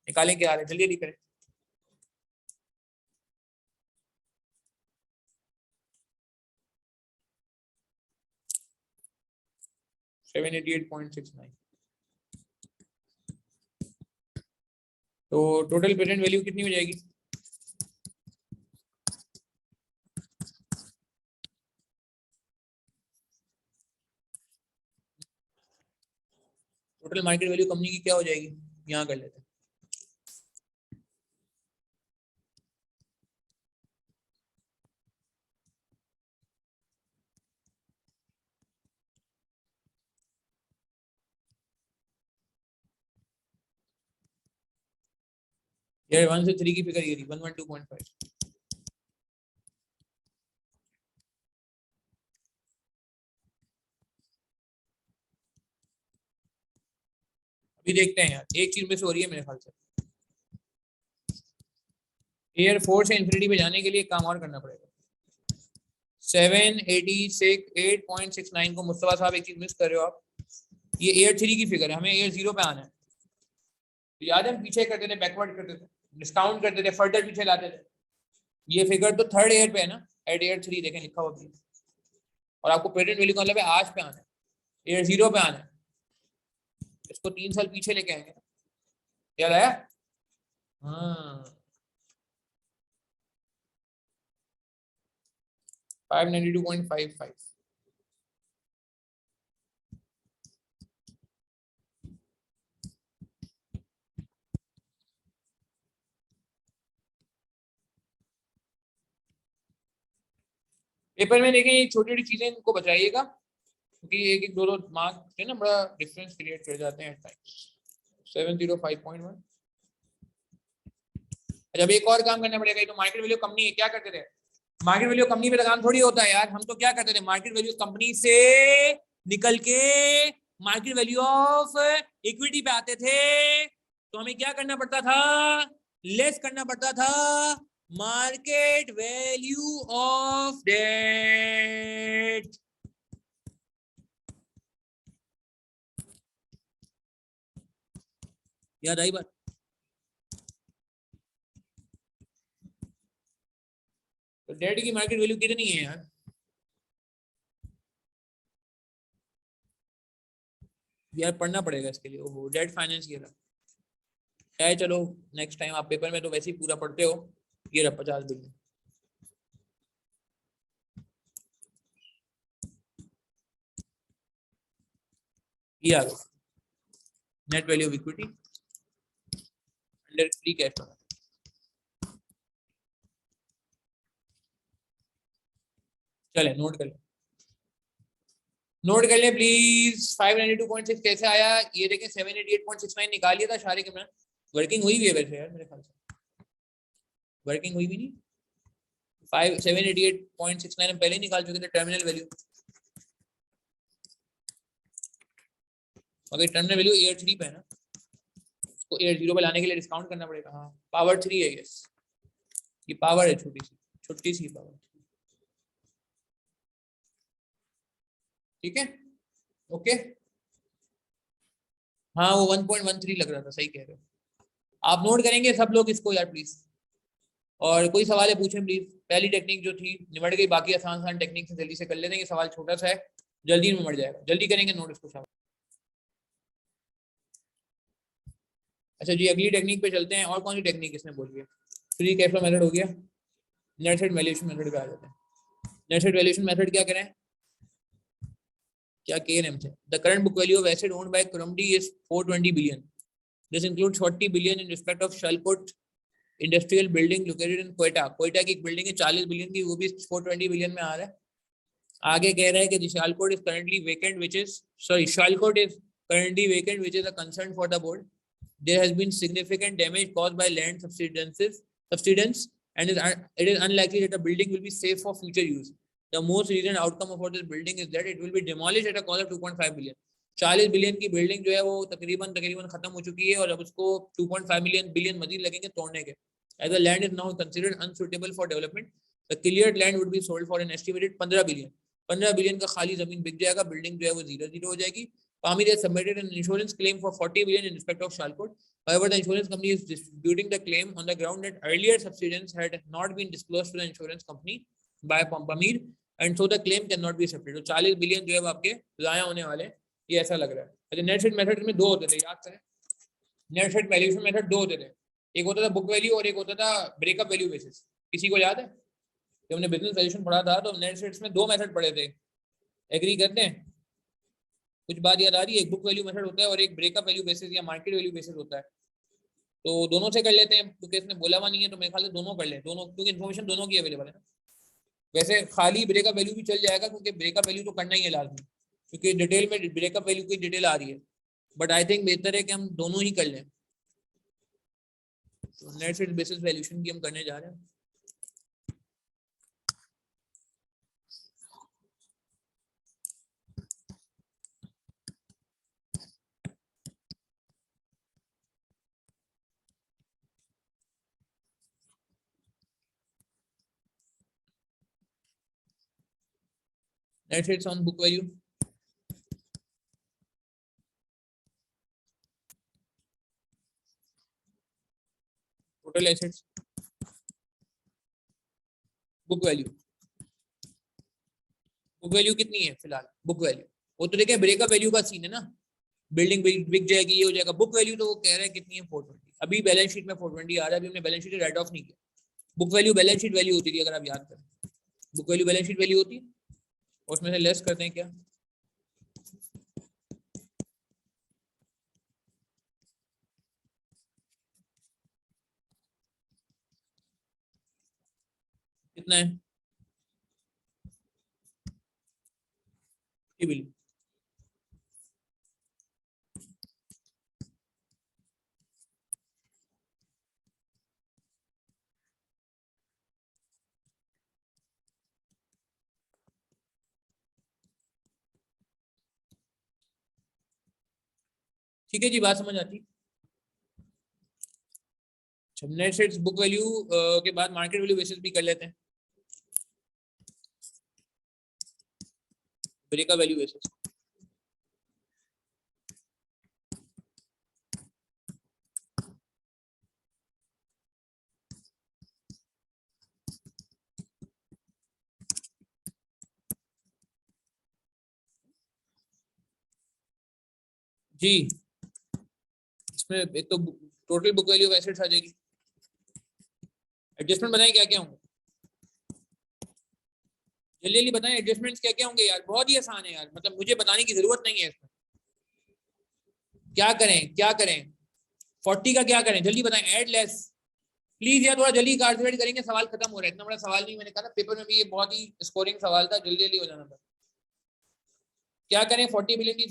निकालें क्या आ रहा है, जल्दी करें। सेवन 88.69। तो टोटल प्रेजेंट वैल्यू कितनी हो जाएगी? टोटल मार्केट वैल्यू कंपनी की क्या हो जाएगी, यहाँ कर लेते हैं। यार 1 से 3 की फिगर ये रही, 112.5। अभी देखते हैं यार, एक चीज मिस हो रही है मेरे ख्याल से। एयर 4 से इन्फिनिटी पे जाने के लिए काम और करना पड़ेगा। 786.869 को मुस्तफा साहब एक चीज मिस कर रहे हो आप, ये एयर 3 की फिगर है, हमें एयर 0 पे आना है। तो याद है हम पीछे करते थे, बैकवर्ड करते थे, डिस्काउंट करते थे, फर्दर पीछे लाते थे। ये फिगर तो थर्ड एयर पे है ना, एट एयर 3 देखें लिखा हुआ भी, और आपको प्रेजेंट वैल्यू का मतलब है आज पे आना है, एयर 0 पे आना है। इसको 3 साल पीछे लेके आएंगे, याद आया? हाँ 592.55। पेपर में देखें ये छोटी छोटी चीजें इनको बचाइएगा, क्योंकि एक एक दो दो मार्क्स जो है ना बड़ा डिफरेंस क्रिएट कर जाते हैं टाइम्स। 705.1। जब एक और काम करना पड़ेगा, तो मार्केट वैल्यू कंपनी क्या करते थे, मार्केट वैल्यू कंपनी पे लगाम थोड़ी होता है यार, हम तो क्या करते थे मार्केट वैल्यू कंपनी से निकल के मार्केट वैल्यू ऑफ इक्विटी पे आते थे, तो हमें क्या करना पड़ता था, लेस करना पड़ता था मार्केट वैल्यू ऑफ डेट। याद आई बात? तो डेट की मार्केट वैल्यू कितनी है यार, यार पढ़ना पड़ेगा इसके लिए। ओहो, डेट फाइनेंस ये रहा है। चलो नेक्स्ट टाइम आप पेपर में तो वैसे ही पूरा पढ़ते हो, ये रहा 50 बिलियन। ये आ गया net value of equity under free cash flow. चले नोट कर ले, नोट कर ले प्लीज। 592.6 कैसे आया, ये देखें 788.69 निकाल लिया था शारिक इमरान। वर्किंग हुई भी है वैसे यार मेरे ख्याल से, वर्किंग हुई भी नहीं। 788.69 हम पहले ही निकाल चुके थे टर्मिनल वैल्यू, मगर टर्मिनल वैल्यू एयर 3 पे है ना, उसको एयर 0 पे लाने के लिए डिस्काउंट करना पड़ेगा। हाँ पावर 3 है, यस ये पावर है, छोटी सी पावर। ठीक है ओके। हाँ वो 1.13 लग रहा था, सही कह रहे हो आप। नोट करेंगे सब लोग इसको यार प्लीज, और कोई सवाल है पूछें प्लीज। पहली टेक्निक जो थी निमट गई, बाकी आसान आसान टेक्निक से जल्दी से कर लेते हैं। सवाल छोटा सा है, जल्दी में मर जाएगा, जल्दी करेंगे नोट इसको शाबाश। अच्छा जी अगली टेक्निक पे चलते हैं। और कौन सी टेक्निक इसमें बोलिए? फ्री कैश फ्लो मेथड हो गया, नेट सेट वैल्यूएशन मेथड पे आ जाते हैं। नेट सेट वैल्यूएशन मेथड क्या करें, क्या KNM थे। The current book value of asset owned by Kurumdi is 420 billion. This includes 40 billion in respect of Shalkot industrial building located in Quetta. Quetta की एक बिल्डिंग है 40 बिलियन की, वो भी 420 बिलियन में आ रहा है। आगे कह रहा है कि Shalkot is currently vacant, which is Shalkot is currently vacant, which is a concern for the board. There has been significant damage caused by land subsidence, and it is unlikely that the building will be safe for future use. The most recent outcome of this building is that it will be demolished at a cost of 2.5 billion. 40 billion की building जो है वो तकरीबन खत्म हो चुकी है, और अब उसको 2.5 बिलियन मजीद लगेंगे तोड़ने के। As the land is now considered unsuitable for development, the cleared land would be sold for an estimated 15 billion. 15 billion का खाली जमीन बिक जाएगा, बिल्डिंग जो है वो 0-0 हो जाएगी। Pamir has submitted an insurance claim for 40 billion in respect of Shalkot. However, the insurance company is disputing the claim on the ground that earlier subsidence had not been disclosed to the insurance company by Pamir, and so the claim cannot be accepted. तो 40 billion जो है आपके जाया होने वाले, ये ऐसा लग रहा है। अच्छा नेट सेट मेथड में दो होते थे, याद करें। नेट सेट वैल्यूएशन मेथड दो होते थे, एक होता था बुक वैल्यू और एक होता था ब्रेकअप वैल्यू बेसिस। किसी को याद है? जब हमने बिजनेस वैल्यूएशन पढ़ा था तो नेट सेट्स में दो मेथड पढ़े थे, एग्री करते हैं? कुछ बात याद आ रही है? एक बुक वैल्यू मेथड होता है और एक ब्रेकअप वैल्यू बेसिस या मार्केट वैल्यू बेसिस होता है। तो दोनों से कर लेते हैं, क्योंकि इसने बोला हुआ नहीं है तो मेरे ख्याल से दोनों कर ले, दोनों, क्योंकि इन्फॉर्मेशन दोनों की अवेलेबल है ना। वैसे खाली ब्रेकअप वैल्यू भी चल जाएगा, क्योंकि ब्रेकअप वैल्यू तो करना ही है लाजमी, क्योंकि डिटेल में ब्रेकअप वैल्यू की डिटेल आ रही है। बट आई थिंक बेहतर है कि हम दोनों ही कर लें। तो नेट सेट बेसिस वैल्यूएशन की हम करने जा रहे हैं। Net sets on book value, total assets, book value. Book value कितनी है फिलहाल? बुक वैल्यू वो तो देखिए ब्रेकअप वैल्यू का सीन है ना, बिल्डिंग बिक जाएगी, ये हो जाएगा। बुक वैल्यू तो वो कह रहे हैं कितनी है, 420। अभी बैलेंस शीट में 420 आ रहा है, अभी हमने बैलेंस शीट राइट ऑफ नहीं किया। Book value balance sheet value होती थी, अगर आप याद करें। Book value balance sheet value होती है, उसमें से लेस करते हैं क्या, कितना है? बिलियन। ठीक है जी, बात समझ आती। नेट एसेट्स बुक वैल्यू के बाद मार्केट वैल्यू बेसिस भी कर लेते हैं, ब्रेकअप वैल्यू बेसिस। जी, इसमें एक तो total book value of assets आ जाएगी। एडजस्टमेंट बताएं क्या क्या होंगे, जल्दी जल्दी बताएं एडजस्टमेंट्स क्या क्या होंगे यार, बहुत ही आसान है यार, मतलब मुझे बताने की जरूरत नहीं है इसमें। क्या करें क्या करें, 40 का क्या करें, जल्दी बताएं। ऐड लेस प्लीज यार, थोड़ा जल्दी कार्डिनेट करेंगे, सवाल खत्म हो रहा है। इतना बड़ा सवाल नहीं, मैंने कहा ना पेपर में भी ये बहुत ही स्कोरिंग सवाल था, जल्दी जल्दी हो जाना था। क्या करें, 40 बिलियन की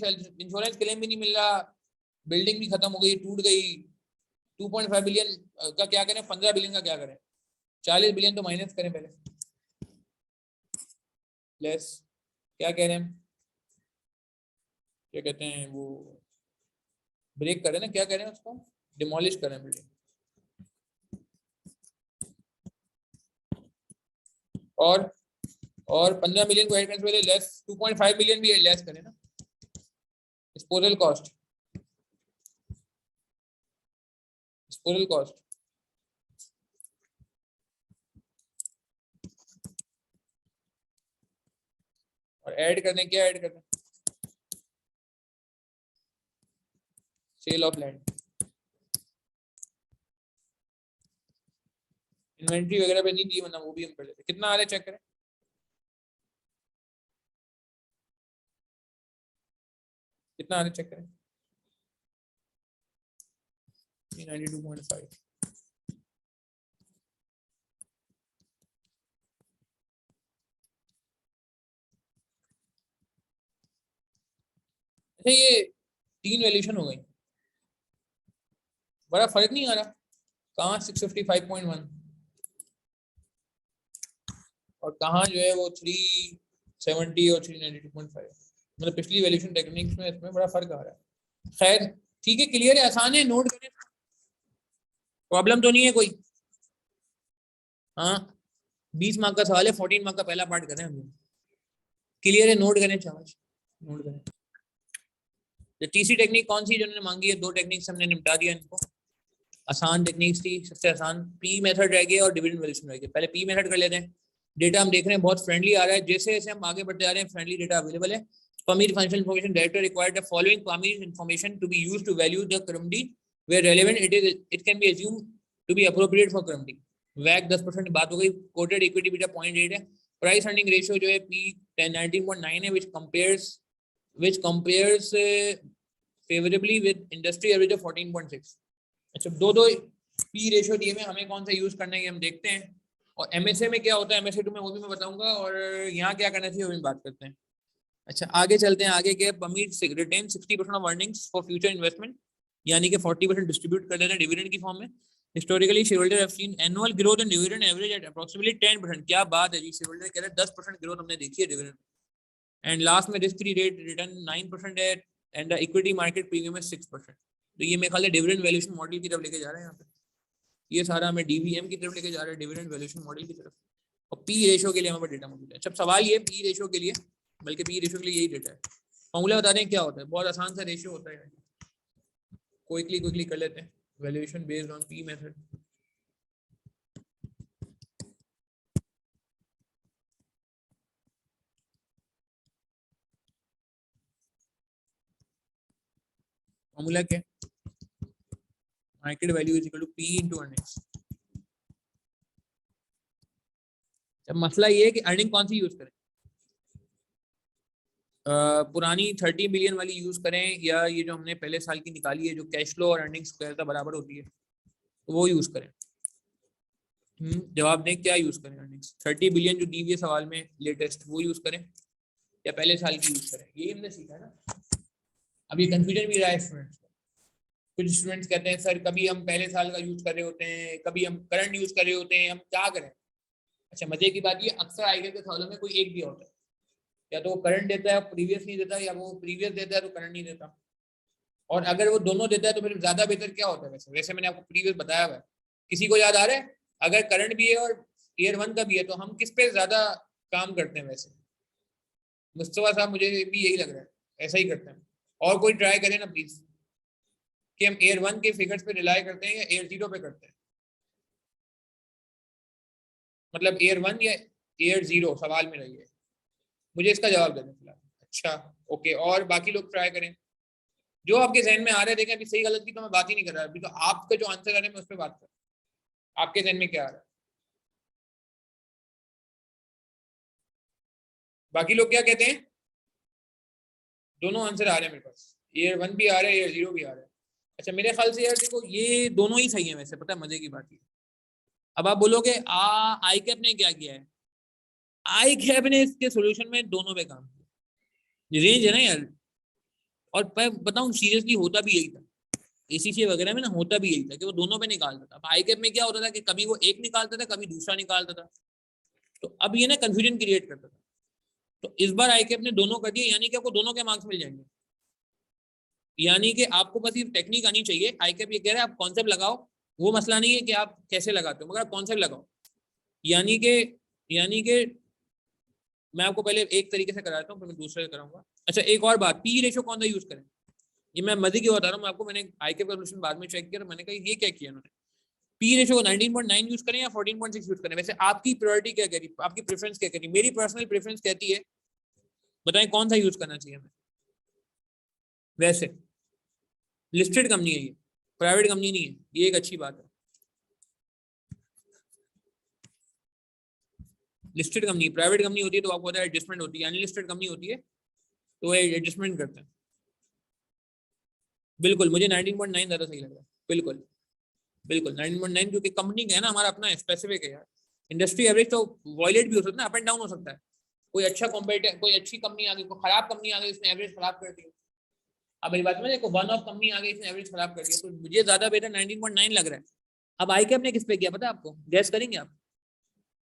इंश्योरेंस क्लेम भी नहीं मिल रहा, बिल्डिंग भी खत्म हो गई, टूट गई। 2.5 बिलियन का क्या करें, 15 बिलियन का क्या करें, 40 बिलियन तो माइनस करें पहले, लेस क्या कह रहे हैं, क्या कहते हैं वो, ब्रेक करें ना, क्या कह रहे हैं उसको, डिमोलिश करें बिल्डिंग। और 15 मिलियन को ऐड करने से पहले लेस 2.5 बिलियन भी लेस करें ना, डिस्पोजल कॉस्ट, डिस्पोजल कॉस्ट। और ऐड करने क्या ऐड करना, सेल ऑफ लैंड, इन्वेंट्री वगैरह पे नहीं दी, वरना वो भी हम कर लेते। कितना आ रहा है चेक करें, कितना आ रहा है चेक करें, 92.5। अच्छा ये 3 वैल्यूशन हो गई, बड़ा फर्क नहीं आ रहा, कहाँ 655.1 और कहाँ जो है वो 370 और 392.5, मतलब पिछली वैल्यूशन टेक्निक्स में इसमें बड़ा फर्क आ रहा है। खैर ठीक है, क्लियर है, आसान है, नोट करें, प्रॉब्लम तो नहीं है कोई। हाँ 20 मार्क का सवाल है, 14 मार्क का पहला पार्ट करें हम, क्लियर है, नोट करें चावल, नोट करें। तो तीसरी टेक्निक कौन सी जो उन्होंने मांगी है, 2 टेक्निक्स हमने निपटा दिया इनको, आसान टेक्निक्स थी, सबसे आसान पी मेथड रह गया और डिविडेंड वैल्यूशन रह गया। पहले पी मेथड कर लेते हैं। डेटा हम देख रहे हैं बहुत फ्रेंडली आ रहा है, जैसे जैसे हम आगे बढ़ते जा रहे हैं फ्रेंडली डेटा अवेलेबल है। Permit functional information director required the following permit information to be used to value the currency where relevant it can be assumed to be appropriate for currency। WACC 10% बात हो गई, quoted equity beta 0.8 है, price earning ratio जो है P 19.9 है, which compares favorably with industry average of 14.6। अच्छा दो P ratio दिए में हमें कौन सा यूज करना है हम देखते हैं, और एमएसए में क्या होता है, एमएसए 2 में वो भी मैं बताऊंगा, और यहाँ क्या करना चाहिए वो भी बात करते हैं। अच्छा आगे चलते हैं, आगे क्या, permit retain 60% of earnings for future investment, यानी कि 40% डिस्ट्रीब्यूट कर देना डिविडेंड की फॉर्म में। Historically shareholder have seen annual growth in dividend average at approximately 10%। क्या बात है जी, शेयरहोल्डर कह रहे हैं 10% ग्रोथ हमने देखी है डिविडेंड। एंड लास्ट में रिस्क फ्री रेट रिटर्न 9% है, एंड इक्विटी मार्केट प्रीमियम है 6%। तो ये मेरे ख्याल है डिविडेंड वैल्यूएशन मॉडल की तरफ लेके जा रहे हैं यहाँ पे, ये सारा हमें डीवीएम की तरफ लेके जा रहे हैं, डिविडेंड वैल्यूएशन मॉडल की तरफ। और पी रेशियो के लिए हमारे डेटा मौजूद है। अच्छा सवाल ये पी रेशियो के लिए, बल्कि पी रेशियो के लिए यही डेटा है, फॉर्मूला बता दें क्या होता है, बहुत आसान सा रेशियो होता है, क्विकली कर लेते हैं। Valuation based on P method, formula क्या है, market value is equal to P into earnings. अब मसला ये है कि अर्निंग कौन सी यूज करें, पुरानी 30 बिलियन वाली यूज करें, या ये जो हमने पहले साल की निकाली है जो कैश फ्लो और अर्निंग्स स्क्वायर बराबर होती है, तो वो यूज करें। जवाब दें क्या यूज करें, अर्निंग्स 30 बिलियन जो दी हुई है सवाल में लेटेस्ट, वो यूज करें या पहले साल की यूज करें, यही हमने सीखा है ना। अब ये कंफ्यूजन भी रहा है स्टूडेंट्स को। कुछ स्टूडेंट्स कहते हैं सर कभी हम पहले साल का यूज कर रहे होते हैं, कभी हम करंट यूज कर रहे होते हैं, हम क्या करें। अच्छा मजे की बात ये अक्सर आईगेल के सवालों में कोई एक दिया होता है, या तो वो करंट देता है प्रीवियस नहीं देता, या वो प्रीवियस देता है तो करंट नहीं देता। और अगर वो दोनों देता है तो फिर ज्यादा बेहतर क्या होता है। वैसे मैंने आपको प्रीवियस बताया हुआ है, किसी को याद आ रहा है अगर करंट भी है और ईयर 1 का भी है तो हम किस पे ज्यादा काम करते हैं। वैसे मुस्तफा साहब मुझे भी यही लग रहा है ऐसा ही करते हैं। और कोई ट्राई करे ना प्लीज, कि हम ईयर 1 के फिगर्स पे रिलाई करते हैं या ईयर 0 पे करते हैं। मतलब ईयर 1 या ईयर 0 सवाल में रही है, मुझे इसका जवाब देना फिलहाल। अच्छा ओके, और बाकी लोग ट्राई करें जो आपके जहन में आ रहे हैं। देखें अभी सही गलत की तो मैं बात ही नहीं कर रहा, अभी तो आपके जो आंसर आ रहे हैं मैं उस पर बात कर रहा हूं। आपके जहन में क्या आ रहा है, बाकी लोग क्या कहते हैं। दोनों आंसर आ रहे हैं मेरे पास, ईयर 1 भी आ रहा है, ईयर 0 भी आ रहा है। अच्छा मेरे ख्याल से यार देखो ये दोनों ही सही है वैसे, पता है मजे की बात है। अब आप बोलोगे आई कैप ने क्या किया है, आई कैप ने इसके सोल्यूशन में दोनों पे काम किया, रेंज है ना यार। और मैं बताऊं सीरियसली होता भी यही था, एसीसी वगैरह में ना होता भी यही था कि वो दोनों पे निकालता था। आई कैप में क्या होता था कि कभी वो एक निकालता था कभी दूसरा निकालता था, तो अब ये ना कंफ्यूजन क्रिएट करता था। तो इस बार आई कैप ने दोनों कर दिए, यानी कि आपको दोनों के मार्क्स मिल जाएंगे। यानी कि आपको बस ये टेक्निक आनी चाहिए। आई कैप ये कह रहा है आप कॉन्सेप्ट लगाओ, वो मसला नहीं है कि आप कैसे लगाते हो, मगर आप कॉन्सेप्ट लगाओ। यानी कि मैं आपको पहले एक तरीके से कराता हूँ फिर मैं दूसरे से कराऊंगा। अच्छा एक और बात, पी रेशो कौन सा यूज करें, ये मैं मजे की बता रहा हूँ मैं आपको। मैंने आई कैप का सोल्यूशन बाद में चेक किया तो मैंने कहा ये क्या किया उन्होंने। पी रेशो 19.9 यूज करें या 14.6 यूज करें, वैसे आपकी प्रायोरिटी क्या कह रही, आपकी प्रेफरेंस क्या कह रही। मेरी पर्सनल प्रेफरेंस कहती है बताएं कौन सा यूज करना चाहिए हमें। वैसे लिस्टेड कंपनी है ये, प्राइवेट कंपनी नहीं है, ये एक अच्छी बात है। लिस्टेड कंपनी, प्राइवेट कंपनी होती है तो आपको पता है एडजस्टमेंट होती है, अनलिस्टेड कंपनी होती है तो एडजस्टमेंट करते हैं। बिल्कुल मुझे 19.9 ज्यादा सही लग रहा है। बिल्कुल बिल्कुल 19.9, क्योंकि कंपनी का है ना हमारा अपना स्पेसिफिक है यार। इंडस्ट्री एवरेज तो वॉयलेट भी हो सकता है, अप एंड डाउन हो सकता है। कोई अच्छा कॉम्पिटिटर, कोई अच्छी कंपनी आ गई, कोई खराब कंपनी आ गई, इसने एवरेज खराब कर दी। अब मेरी बात में देखो वन ऑफ कंपनी आ गई इसने एवरेज खराब कर दिया, तो मुझे ज्यादा बेहतर 19.9 लग रहा है। अब आई कैप ने किस पे किया पता है आपको, गैस करेंगे आप,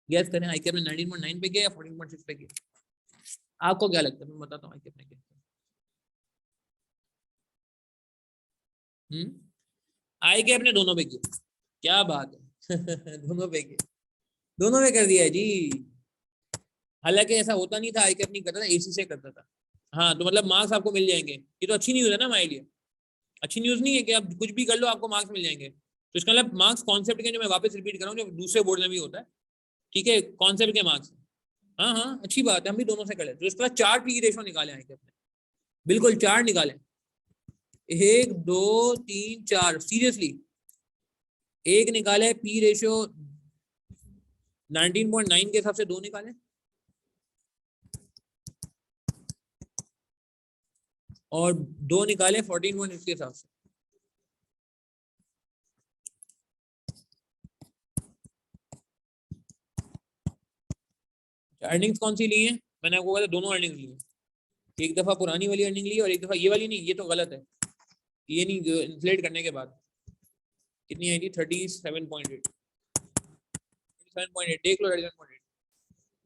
गैस करें आई कैप ने 19.9 पे किया या 14.6 पे किया। आपको क्या लगता है, मैं बताता हूँ आई कैप ने क्या किया। आई कैप ने दोनों पे किया, क्या बात है दोनों पे किया, दोनों पे कर दिया है जी। हालांकि ऐसा होता नहीं था, आई कैप नहीं करता था, एसी से करता था। हाँ तो मतलब मार्क्स आपको मिल जाएंगे, ये तो अच्छी न्यूज है ना हमारे लिए। अच्छी न्यूज नहीं है कि आप कुछ भी कर लो आपको मार्क्स मिल जाएंगे। तो इसका मतलब मार्क्स कॉन्सेप्ट के, जो मैं वापस रिपीट कर रहा हूँ, जो दूसरे बोर्ड में भी होता है, ठीक है, कॉन्सेप्ट के मार्क्स। हाँ हाँ अच्छी बात है, हम भी दोनों से कर ले। तो इसके बाद 4 पी रेशो निकाले आई कैप ने, बिल्कुल 4 निकाले, 1 2 3 4 सीरियसली। एक निकाले पी रेशो 19.9 के हिसाब से, 2 निकाले, और 2 निकाले 14.6 के हिसाब से। अर्निंग्स कौन सी ली है, मैंने आपको बताया दोनों अर्निंग्स ली है। एक दफा पुरानी वाली अर्निंग ली और एक दफा ये वाली नहीं, ये तो गलत है, ये नहीं, इन्फ्लेट करने के बाद कितनी आई थी 37.8, 37.8 देख लो 37.8।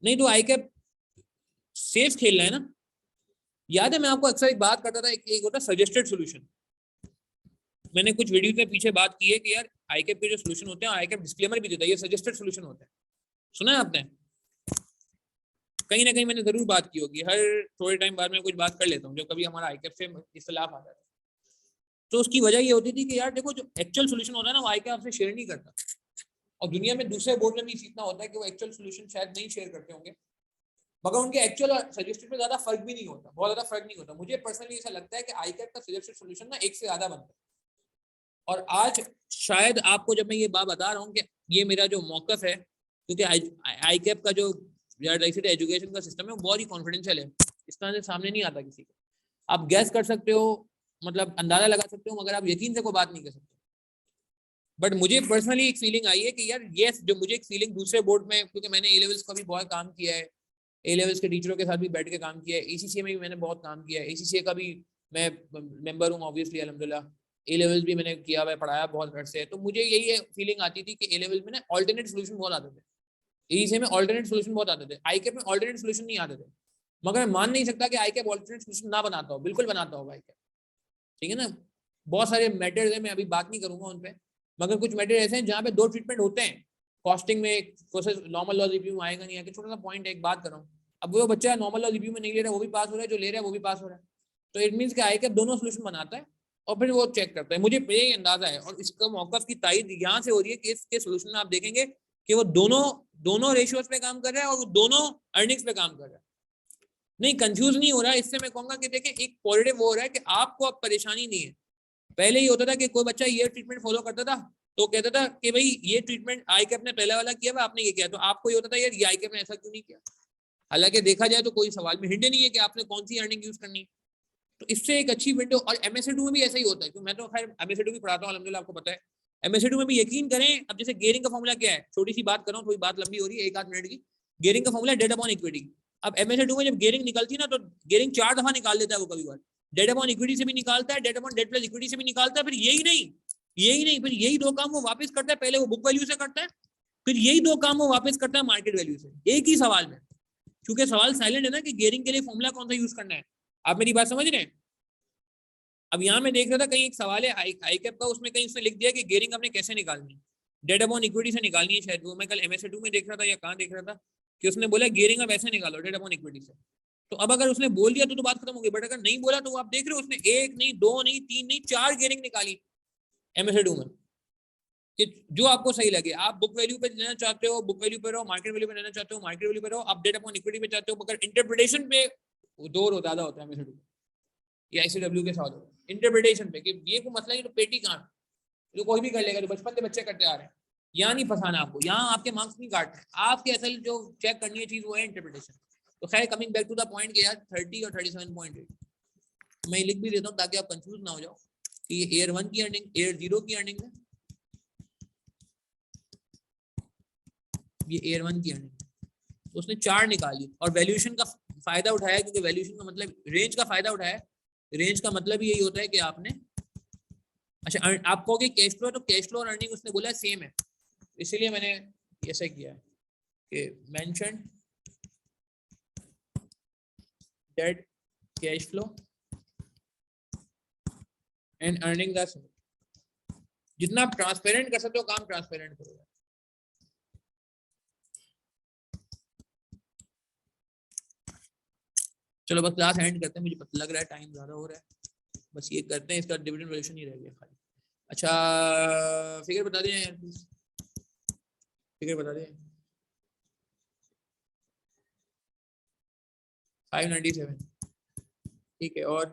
नहीं तो आई कैप सेफ खेलना है ना। याद है मैं आपको अक्सर एक बात करता था, एक होता सजेस्टेड सोल्यूशन। मैंने कुछ वीडियो के पीछे बात की है कि यार आई कैप के जो सोल्यूशन होते हैं, आई कैप डिस्क्लेमर भी देता है ये सजेस्टेड सोल्यूशन होता है। सुना है आपने, कहीं ना कहीं मैंने जरूर बात की होगी, हर थोड़े टाइम बाद में कुछ बात कर लेता हूँ जब कभी हमारा आई कैप से इख्तिलाफ आ जाता है। तो उसकी वजह ये होती थी कि यार देखो जो एक्चुअल सोल्यूशन होता है ना वो आई कैप आपसे शेयर नहीं करता। और दुनिया में दूसरे बोर्ड में भी इतना होता है कि वो एक्चुअल सोल्यूशन शायद नहीं शेयर करते होंगे, मगर उनके एक्चुअल और सजेस्टेड में ज्यादा फर्क भी नहीं होता, बहुत ज्यादा फर्क नहीं होता। मुझे पर्सनली ऐसा लगता है कि आई कैप का सजेस्टेड सोल्यूशन ना एक से ज्यादा बनता है। और आज शायद आपको जब मैं ये बात बता रहा हूँ कि ये मेरा जो मौकफ है, क्योंकि आई कैप का जो एजुकेशन का सिस्टम है वो बहुत ही कॉन्फिडेंशियल है, इस तरह से सामने नहीं आता किसी का। आप गैस कर सकते हो, मतलब अंदाजा लगा सकते हो, मगर आप यकीन से कोई बात नहीं कर सकते। बट मुझे पर्सनली एक फीलिंग आई है कि यार ये जो मुझे एक फीलिंग दूसरे बोर्ड में, क्योंकि मैंने ए लेवल्स का भी बहुत काम किया है, ए लेवल्स के टीचरों के साथ भी बैठ के काम किया है, ACCA में भी मैंने बहुत काम किया है, ACCA का भी मैं मेंबर हूँ ऑब्वियसली अल्हम्दुलिल्लाह, ए लेवल्स भी मैंने किया हुआ है, पढ़ाया बहुत घर से। तो मुझे यही फीलिंग आती थी कि ए लेवल में ना ऑल्टरनेट सोल्यूशन बहुत आते थे, ACCA में ऑल्टरनेट सोल्यूशन बहुत आते थे, आईकैप में ऑल्टरनेट सोल्यूशन नहीं आते थे। मगर मैं मान नहीं सकता कि आईकैप ऑल्टरनेट सोल्यूशन ना बनाता हो, बिल्कुल बनाता होगा आईकैप, ठीक है ना। बहुत सारे मैटर्स हैं, मैं अभी बात नहीं करूंगा उन पे, मगर कुछ मैटर ऐसे हैं जहाँ पे दो ट्रीटमेंट होते हैं कॉस्टिंग में, प्रोसेस नॉर्मल लॉ रिव्यू में आएगा नहीं आएगा, छोटा सा पॉइंट है, एक बात कर रहा हूँ। अब वो बच्चा नॉर्मल लॉ रिव्यू में नहीं ले रहा है, वो भी पास हो रहा है, जो ले रहा है वो भी पास हो रहा है, तो इट मीन्स कि आईकैप दोनों सोल्यूशन बनाता है और फिर वो चेक करता है। मुझे यही अंदाजा है, और इसका मौकफ की तायद यहाँ से हो रही है कि इसके सोल्यूशन में आप देखेंगे कि वो दोनों रेशियोज पे काम कर रहा है और वो दोनों अर्निंग्स पे काम कर रहा है, नहीं कंफ्यूज नहीं हो रहा है। इससे मैं कहूंगा कि देखिए एक पॉजिटिव वो हो रहा है कि आपको अब परेशानी नहीं है। पहले ये होता था कि कोई बच्चा ये ट्रीटमेंट फॉलो करता था तो कहता था कि भाई ये ट्रीटमेंट आईकैप ने पहले वाला किया, आपने ये किया, तो आपको ये होता था यार ये आईकैप ने ऐसा क्यों नहीं किया। हालांकि देखा जाए तो कोई सवाल में हिंट नहीं है कि आपने कौन सी अर्निंग यूज करनी है, तो इससे एक अच्छी विंडो। और MSc2 में भी ऐसा ही होता है, मैं तो खैर MSc2 भी पढ़ाता हूँ अल्हम्दुलिल्लाह, आपको पता है। MSc2 में भी यकीन करें, अब जैसे गेयरिंग का फॉर्मूला क्या है, छोटी सी बात कर रहा हूँ, थोड़ी बात लंबी हो रही है, 1-8 मिनट की। गेयरिंग का फॉर्मूला डेट अपॉन इक्विटी। अब MSc2 में जब गेयरिंग निकलती है ना, तो गेयरिंग 4 दफा निकाल देता है वो, कभी बार डेट अपॉन इक्विटी से भी निकालता है, debt upon debt plus equity से भी निकालता है, फिर यही नहीं फिर यही दो काम वो वापस करता है, पहले वो बुक वैल्यू से करता है, फिर यही दो काम वो वापस करता है मार्केट वैल्यू से, एक ही सवाल में। क्योंकि सवाल साइलेंट है ना कि गेयरिंग के लिए फॉर्मूला कौन सा यूज करना है। आप मेरी बात समझ रहे हैं। अब यहाँ मैं देख रहा था कहीं एक सवाल है आईकैप का, उसमें कहीं उसने लिख दिया कि गेयरिंग हमने कैसे निकालनी है, डेट अपॉन इक्विटी से निकालनी है शायद। वो मैं कल MSc2 में देख रहा था या कहाँ देख रहा था कि उसने बोला गेयरिंग अब ऐसे निकालो डेट अपॉन इक्विटी से। तो अब अगर उसने बोल दिया तो बात खत्म हो गई, बट अगर नहीं बोला तो आप देख रहे हो उसने 1 नहीं 2 नहीं 3 नहीं 4 गेयरिंग निकाली MSc2 में, कि जो आपको सही लगे। आप बुक वैल्यू पे लेना चाहते हो बुक वैल्यू पे रहो, मार्केट वैल्यू पे लेना चाहते हो मार्केट वैल्यू पे रहो, आप डेट अपॉन इक्विटी पे चाहते हो, मगर इंटरप्रिटेशन पे दौर ज्यादा होता है MSc2 या ICW के साथ इंटरप्रिटेशन पे, कि ये कोई मसला नहीं तो पेटी कहाँ, तो कोई भी कर लेगा, तो बचपन से बच्चे करते आ रहे हैं। यहाँ नहीं फंसाना आपको, यहाँ आपके मार्क्स नहीं काटने, आपके असल जो चेक करनी है चीज वो है इंटरप्रिटेशन। तो खैर coming back to the point के यार 30 और 37.8 मैं लिख भी देता हूँ ताकि आप कंफ्यूज ना हो जाओ कि ये Air 1 की अर्निंग Air 0 की अर्निंग है, ये Air 1 की अर्निंग। तो उसने 4 निकाली और वैल्यूएशन का फायदा उठाया, क्योंकि वैल्यूएशन का मतलब रेंज का फायदा उठाया। रेंज का मतलब यही होता है कि आपने, अच्छा आप कहोगे कैश फ्लो, तो कैश फ्लो और अर्निंग उसने बोला सेम है, इसीलिए मैंने ऐसा किया है कि mention that cash flow and earning the same. जितना आप ट्रांसपेरेंट कर सकते हो काम ट्रांसपेरेंट करो। चलो बस क्लास एंड करते हैं, मुझे पता लग रहा है टाइम ज्यादा हो रहा है, बस ये करते हैं, इसका डिविडेंड वैल्यूएशन ही रह गया खाली। अच्छा फिगर बता दें यार प्लीज, फिगर बता दें। 597 ठीक है, और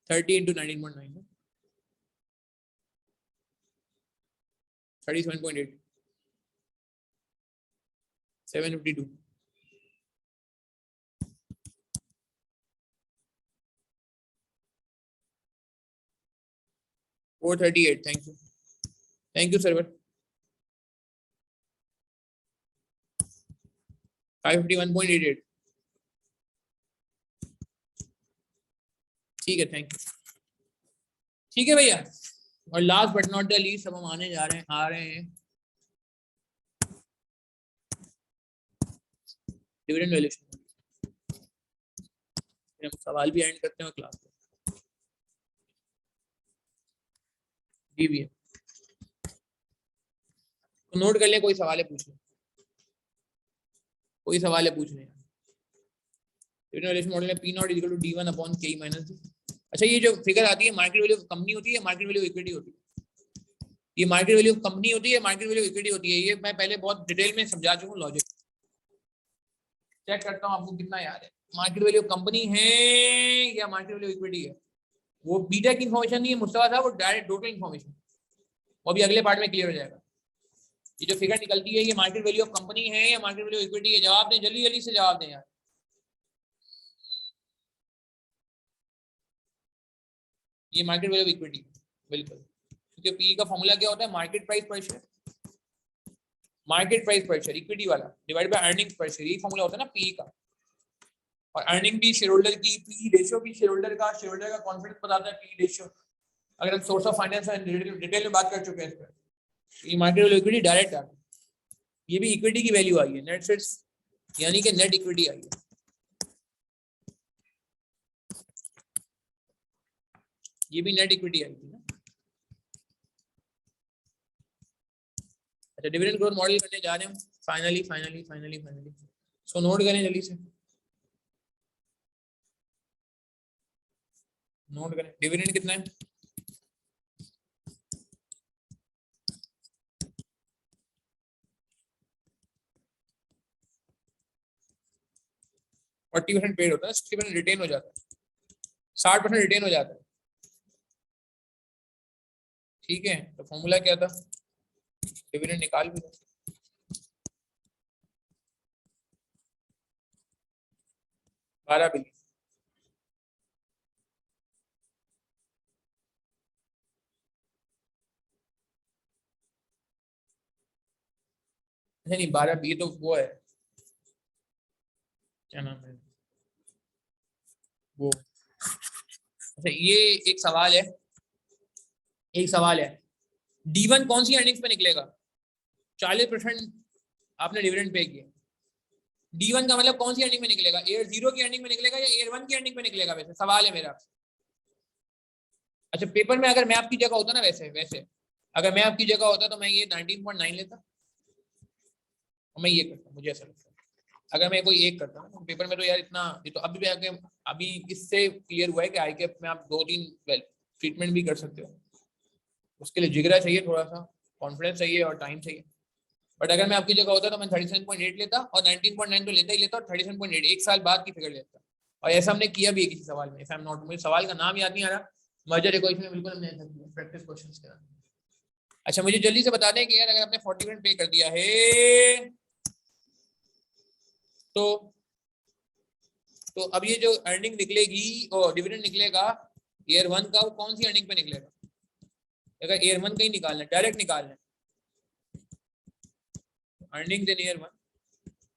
30 इंटू 19.9 37.8 752 438 थैंक यू सर्वर 551.88 ठीक है थैंक यू। ठीक है भैया, और last but not the least अब हम आने जा रहे हैं आ रहे हैं डिविडेंड वैल्यूएशन। हम सवाल भी एंड करते हैं क्लास में। जी भी है तो नोट कर ले, कोई सवाल है पूछ ले, कोई सवाल है पूछ ले। डिविडेंड वैल्यूएशन मॉडल में P not equal to D1 upon K minus D। अच्छा ये जो फिगर आती है मार्केट वैल्यू कंपनी होती है, मार्केट वैल्यू इक्विटी होती है। ये मार्केट वैल्यू कंपनी होती है, मार्केट वैल्यू इक्विटी होती है, ये मैं पहले बहुत डिटेल में समझा चुका हूँ लॉजिक। चेक करता हूँ आपको कितना याद है, मार्केट वैल्यू कंपनी है या मार्केट वैल्यू इक्विटी है। वो बीटा की इन्फॉर्मेशन नहीं है मुस्तफा साहब, वो डायरेक्ट टोटल इन्फॉर्मेशन, वो अभी अगले पार्ट में क्लियर हो जाएगा। ये जो फिगर निकलती है ये मार्केट वैल्यू ऑफ कंपनी है या मार्केट वैल्यू इक्विटी है, जवाब दें जल्दी जल्दी से जवाब दें यार। ये मार्केट वैल्यू इक्विटी बिल्कुल, क्योंकि पी का फॉर्मूला क्या होता है, मार्केट प्राइस पर शेयर, मार्केट प्राइस पर शेयर इक्विटी वाला डिवाइड बाय अर्निंग्स पर शेयर, ये फॉर्मूला होता है ना पी का। और अर्निंग भी शेयर होल्डर की, पी रेशियो भी शेयर होल्डर का कॉन्फिडेंस बताता है, पी रेशियो। अगर हम सोर्स ऑफ फाइनेंस डिटेल में बात कर चुके हैं इस पर, ये मार्केट लिक्विडिटी डायरेक्ट आ, ये भी इक्विटी की वैल्यू आई है, नेट सेट्स यानी कि नेट इक्विटी आई है, ये भी नेट इक्विटी आई थी ना। अच्छा, डिविडेंड ग्रोथ मॉडल करने जा रहे हैं फाइनली। सो नोट करें जल्दी से, नोट करें डिविडेंड कितना है, %40 पेड होता है, 60% रिटेन हो जाता है, 60% रिटेन हो जाता है। ठीक है, तो फॉर्मूला क्या था, डिविडेंड निकाल भी 12 बिलियन। नहीं 12, ये तो वो है, क्या नाम है वो। अच्छा, ये एक सवाल है, D1 कौन सी अर्निंग्स पे निकलेगा, 40% आपने डिविडेंड पे किया, D1 का मतलब कौन सी अर्निंग में निकलेगा, एयर 0 की अर्निंग में निकलेगा या एयर 1 की अर्निंग में निकलेगा, वैसे सवाल है मेरा। अच्छा, पेपर में अगर मैं आपकी जगह होता ना, वैसे अगर मैं आपकी जगह होता तो मैं ये 19.9 लेता और मैं ये करता, मुझे ऐसा लगता है अगर मैं कोई एक करता ना पेपर में, तो यार इतना, ये तो अभी इससे क्लियर हुआ है कि ICAP में आप 2-3 ट्रीटमेंट भी कर सकते हो, उसके लिए जिगरा चाहिए, थोड़ा सा कॉन्फिडेंस चाहिए और टाइम चाहिए। बट अगर मैं आपकी जगह होता तो मैं 37.8 लेता और 19.9 तो लेता ही लेता और 37.8 एक साल बाद की फिगर लेता। और ऐसा हमने किया भी है किसी सवाल में, मुझे सवाल का नाम याद नहीं आ रहा, मर्जर इक्वेशन में बिल्कुल हमने ऐसा किया प्रैक्टिस क्वेश्चंस के। अच्छा, मुझे जल्दी से बता दें कि यार अगर आपने 40% पे कर दिया है तो अब ये जो अर्निंग निकलेगी और डिविडेंड निकलेगा ईयर 1 का, वो कौन सी अर्निंग पे निकलेगा, अगर ईयर 1 का ही निकालना है, डायरेक्ट निकालना है earning in year 1,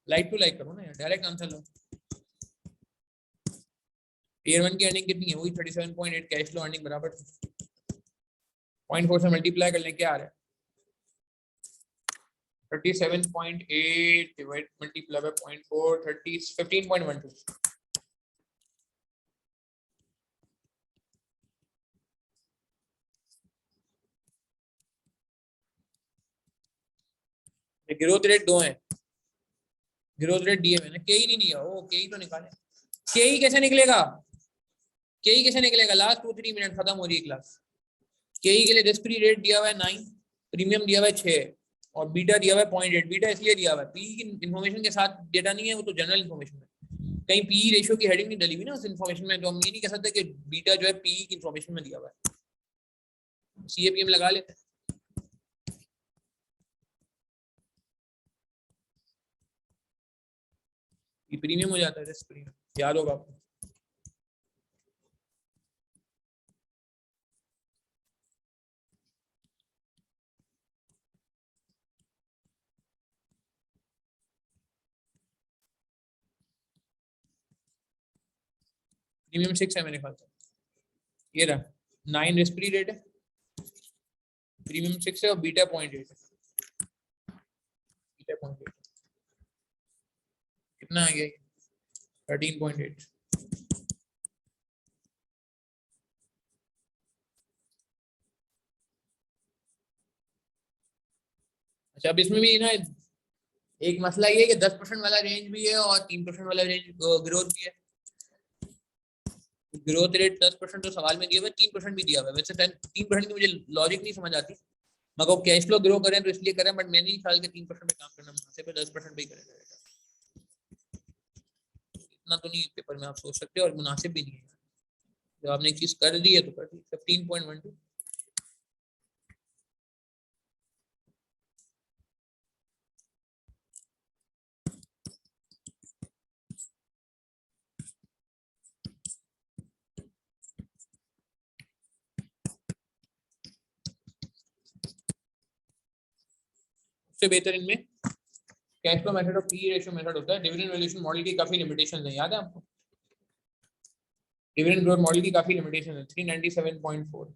like to like करो ना यार, डायरेक्ट आंसर लो। ईयर 1 की अर्निंग कितनी है, वही 37.8 कैश फ्लो अर्निंग बराबर 0.4 से मल्टीप्लाई कर लें, क्या आ रहा है 37.8 divide multiply by 0.4 15.12। Growth rate 2 है, ग्रोथ रेट दिए मैंने, के ही नहीं दिया, ओ के ही तो निकाले, के ही कैसे निकलेगा, लास्ट 2-3 मिनट खत्म हो रही है क्लास। के ही के लिए रिस्क फ्री रेट दिया हुआ है 9, प्रीमियम दिया हुआ है 6 और बीटा दिया हुआ है 0.8। बीटा इसलिए दिया हुआ है, पी की इन्फॉर्मेशन के साथ डेटा नहीं है, वो तो जनरल इन्फॉर्मेशन है, कहीं पी रेशियो की हेडिंग नहीं डली हुई ना उस इन्फॉर्मेशन में, तो हम ये नहीं कह सकते कि बीटा जो है पी की इन्फॉर्मेशन में दिया हुआ है, CAPM लगा लेते हैं। प्रीमियम हो जाता है, रिस्क प्रीमियम याद होगा आपको। प्रीमियम 6 है मेरे ख्याल से, ये रहा 9 रिस्क फ्री रेट है, प्रीमियम 6 है और बीटा 0.8 है, बीटा 0.8 कितना आ गया 13.8। अच्छा, अब इसमें भी ना एक मसला ये है कि 10% वाला रेंज भी है और 3% वाला रेंज ग्रोथ भी है। ग्रोथ रेट 10% तो सवाल में दिया हुआ है, 3% भी दिया हुआ है, वैसे 3% की मुझे लॉजिक नहीं समझ आती, मगर कैश फ्लो ग्रो करें तो इसलिए करें, बट मैंने नहीं ख्याल के 3% पे काम करना मुनासिब है, 10% पे ही करें, इतना तो नहीं पेपर में आप सोच सकते और मुनासिब भी नहीं है, जब आपने एक चीज कर दी है तो कर दी। 15.12 उससे बेहतर इनमें कैश फ्लो मेथड और पी रेशियो मेथड होता है। डिविडेंड वैल्यूएशन मॉडल की काफी लिमिटेशंस हैं, याद है आपको, डिविडेंड ग्रोथ मॉडल की काफी लिमिटेशन है 397.4।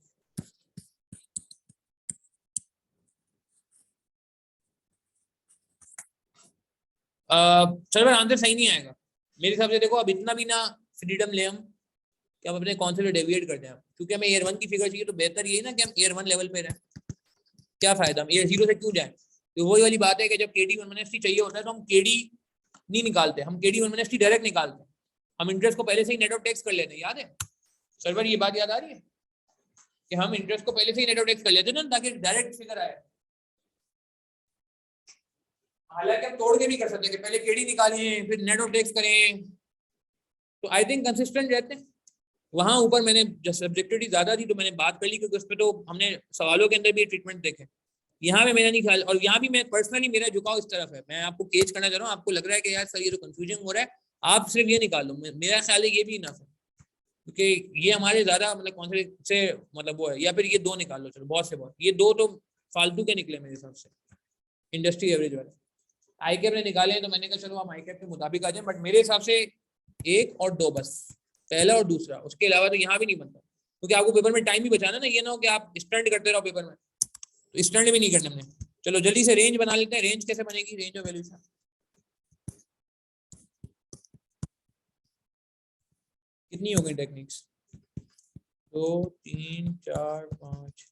सर आंसर सही नहीं आएगा मेरे हिसाब से। देखो अब इतना भी ना फ्रीडम ले हम कि हम अपने कॉन्सेप्ट से डेविएट कर जाए, क्योंकि हमें ईयर 1 की फिगर चाहिए, तो बेहतर ये ना कि हम ईयर 1 लेवल पे रहें। क्या फायदा हम ईयर 0 से क्यों जाए। तो वही वाली बात है कि जब केडी 1 चाहिए होता है तो हम केडी नहीं निकालते, हम केडी 1 डायरेक्ट निकालते हैं। हम इंटरेस्ट को पहले से ही नेट ऑफ टैक्स कर लेते हैं, याद है सर्वर, ये बात याद आ रही है कि हम इंटरेस्ट को पहले से ही नेट ऑफ टैक्स कर लेते हैं ना, ताकि डायरेक्ट फिगर आए। हालांकि हम तोड़ के भी कर सकते हैं कि पहले केडी निकालिए फिर नेट ऑफ टैक्स करें, तो आई थिंक कंसिस्टेंट रहते हैं। वहां ऊपर मैंने सब्जेक्टिविटी ज्यादा थी तो मैंने बात कर ली, क्योंकि उस पर तो हमने सवालों के अंदर भी ट्रीटमेंट देखे। यहाँ पे मेरा नहीं ख्याल, और यहाँ भी मैं पर्सनली मेरा झुकाव इस तरफ है। मैं आपको केज करना चाह रहा हूँ, आपको लग रहा है कि यार सर ये तो कंफ्यूजन हो रहा है, आप सिर्फ ये निकाल लो, मेरा ख्याल है ये भी इनफ है, क्योंकि ये हमारे ज्यादा मतलब कौन से मतलब वो है, या फिर ये दो निकाल लो, चलो बहुत से बहुत, ये दो तो फालतू के निकले मेरे हिसाब से इंडस्ट्री एवरेज वाले। आई कैप ने निकाले हैं तो मैंने कहा चलो हम आई कैप के मुताबिक आ जाए, बट मेरे हिसाब से एक और दो बस, पहला और दूसरा, उसके अलावा तो यहाँ भी नहीं बनता, क्योंकि आपको पेपर में टाइम भी बचाना ना, ये ना हो कि आप स्टंट करते रहो पेपर में, तो स्टंट भी नहीं करना हमने। चलो जल्दी से रेंज बना लेते हैं। रेंज कैसे बनेगी, रेंज ऑफ वैल्यूशन कितनी हो गई techniques, 2 3 4 5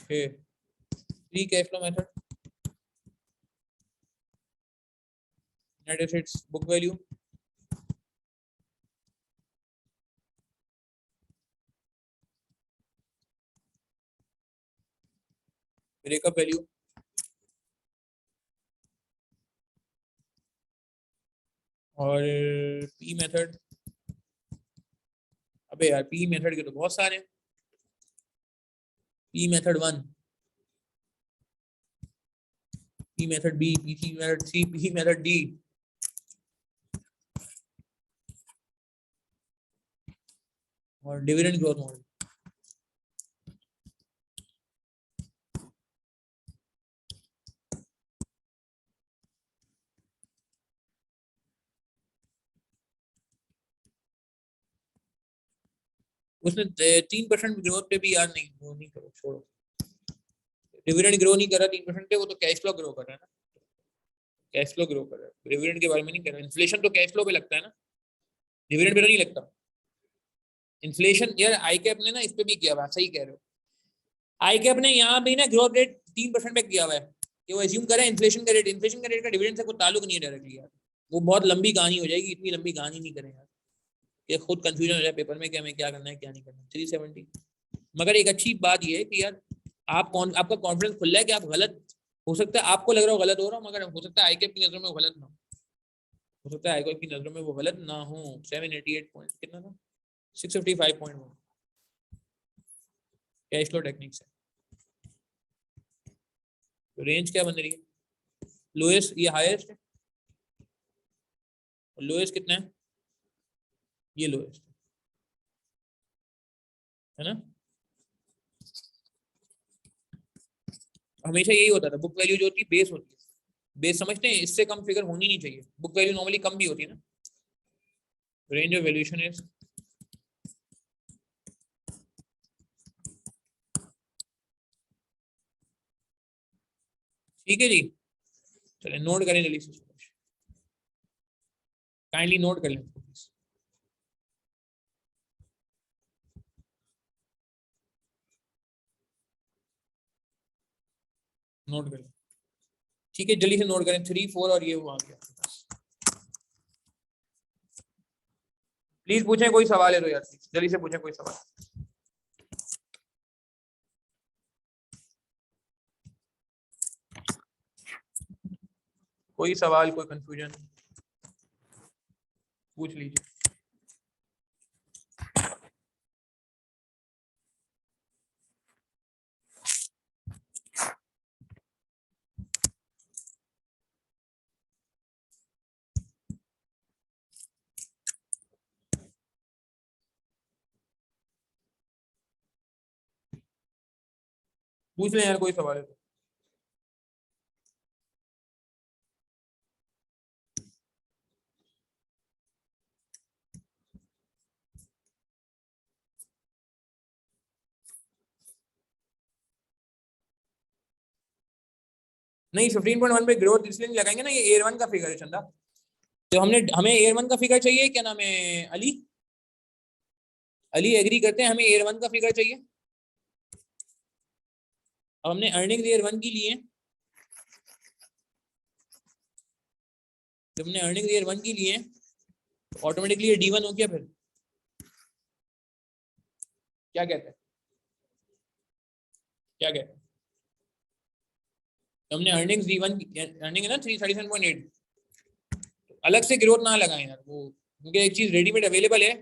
6। Free cash flow method, net assets, book value, breakup value, और पी मेथड। अबे यार पी मेथड के तो बहुत सारे हैं। P method 1, P method B, P method C, P method D, और डिविडेंड ग्रोथ मॉडल। उसने 3% ग्रोथ पे भी यार नहीं, वो नहीं करो, छोड़ो। डिविडेंड ग्रो नहीं कर रहा 3% पे, वो तो कैश फ्लो ग्रो कर रहा है ना, कैश फ्लो ग्रो कर रहा है, डिविडेंड के बारे में नहीं कर रहा। इन्फ्लेशन तो कैश फ्लो पे लगता है ना, डिविडेंड पे तो नहीं लगता। इन्फ्लेशन यार आई कैप ने ना इस पे भी किया हुआ, सही कह रहे हो। आई कैप ने यहाँ भी ना ग्रोथ रेट 3% पे किया हुआ है, कि वो एज्यूम करे इन्फ्लेशन का रेट, इन्फ्लेशन का रेट का डिविडेंड से कोई ताल्लुक नहीं है डायरेक्टली यार। वो बहुत लंबी कहानी हो जाएगी, इतनी लंबी कहानी नहीं करें यार, ये खुद कंफ्यूजन हो जाए पेपर में कि हमें क्या करना है क्या नहीं करना। 370। मगर एक अच्छी बात ये है कि यार आपका कॉन्फिडेंस खुल रहा है कि आप गलत, हो सकता है आपको लग रहा हो गलत हो रहा हो, मगर हो सकता है आई कैप की नजरों में वो गलत ना हो सकता है आई कैप की नजरों में वो गलत ना हो। 788 पॉइंट कितना था, 655.1 कैश फ्लो टेक्निक्स है। तो रेंज क्या बन रही है, लोएस्ट ये हाईएस्ट है, और लोएस्ट कितना है, ये लोएस्ट है ना। हमेशा यही होता था, बुक वैल्यू जो होती है बेस होती है, बेस समझते हैं, इससे कम फिगर होनी नहीं चाहिए, बुक वैल्यू नॉर्मली कम भी होती है ना। रेंज ऑफ वैल्यूएशन इज, ठीक है जी। चलिए नोट करें जल्दी से, काइंडली नोट कर लें प्लीज, नोट कर लें। ठीक है जल्दी से नोट करें, 3 4 और ये वो आ गया। प्लीज पूछें कोई सवाल है तो यार, जल्दी से पूछें कोई सवाल। कोई सवाल, कोई कंफ्यूजन पूछ लीजिए। पूछ लें यार कोई सवाल है तो। नहीं 15.1 पे ग्रोथ इसलिए नहीं लगाएंगे ना, ये एयर वन का फिगर है चंदा। तो हमें एयर वन का फिगर चाहिए, क्या नाम है अली, अली एग्री करते हैं, हमें एयर वन का फिगर चाहिए। अब हमने अर्निंग एयर वन की ली है, जब हमने अर्निंग ईयर वन की लिए ऑटोमेटिकली ये D1 हो गया। फिर क्या कहते हैं, क्या कहते हैं, हमने अर्निंग्स D1 अर्निंग है ना 337.8, अलग से ग्रोथ ना लगाएं यार, वो क्योंकि एक चीज रेडीमेड अवेलेबल है।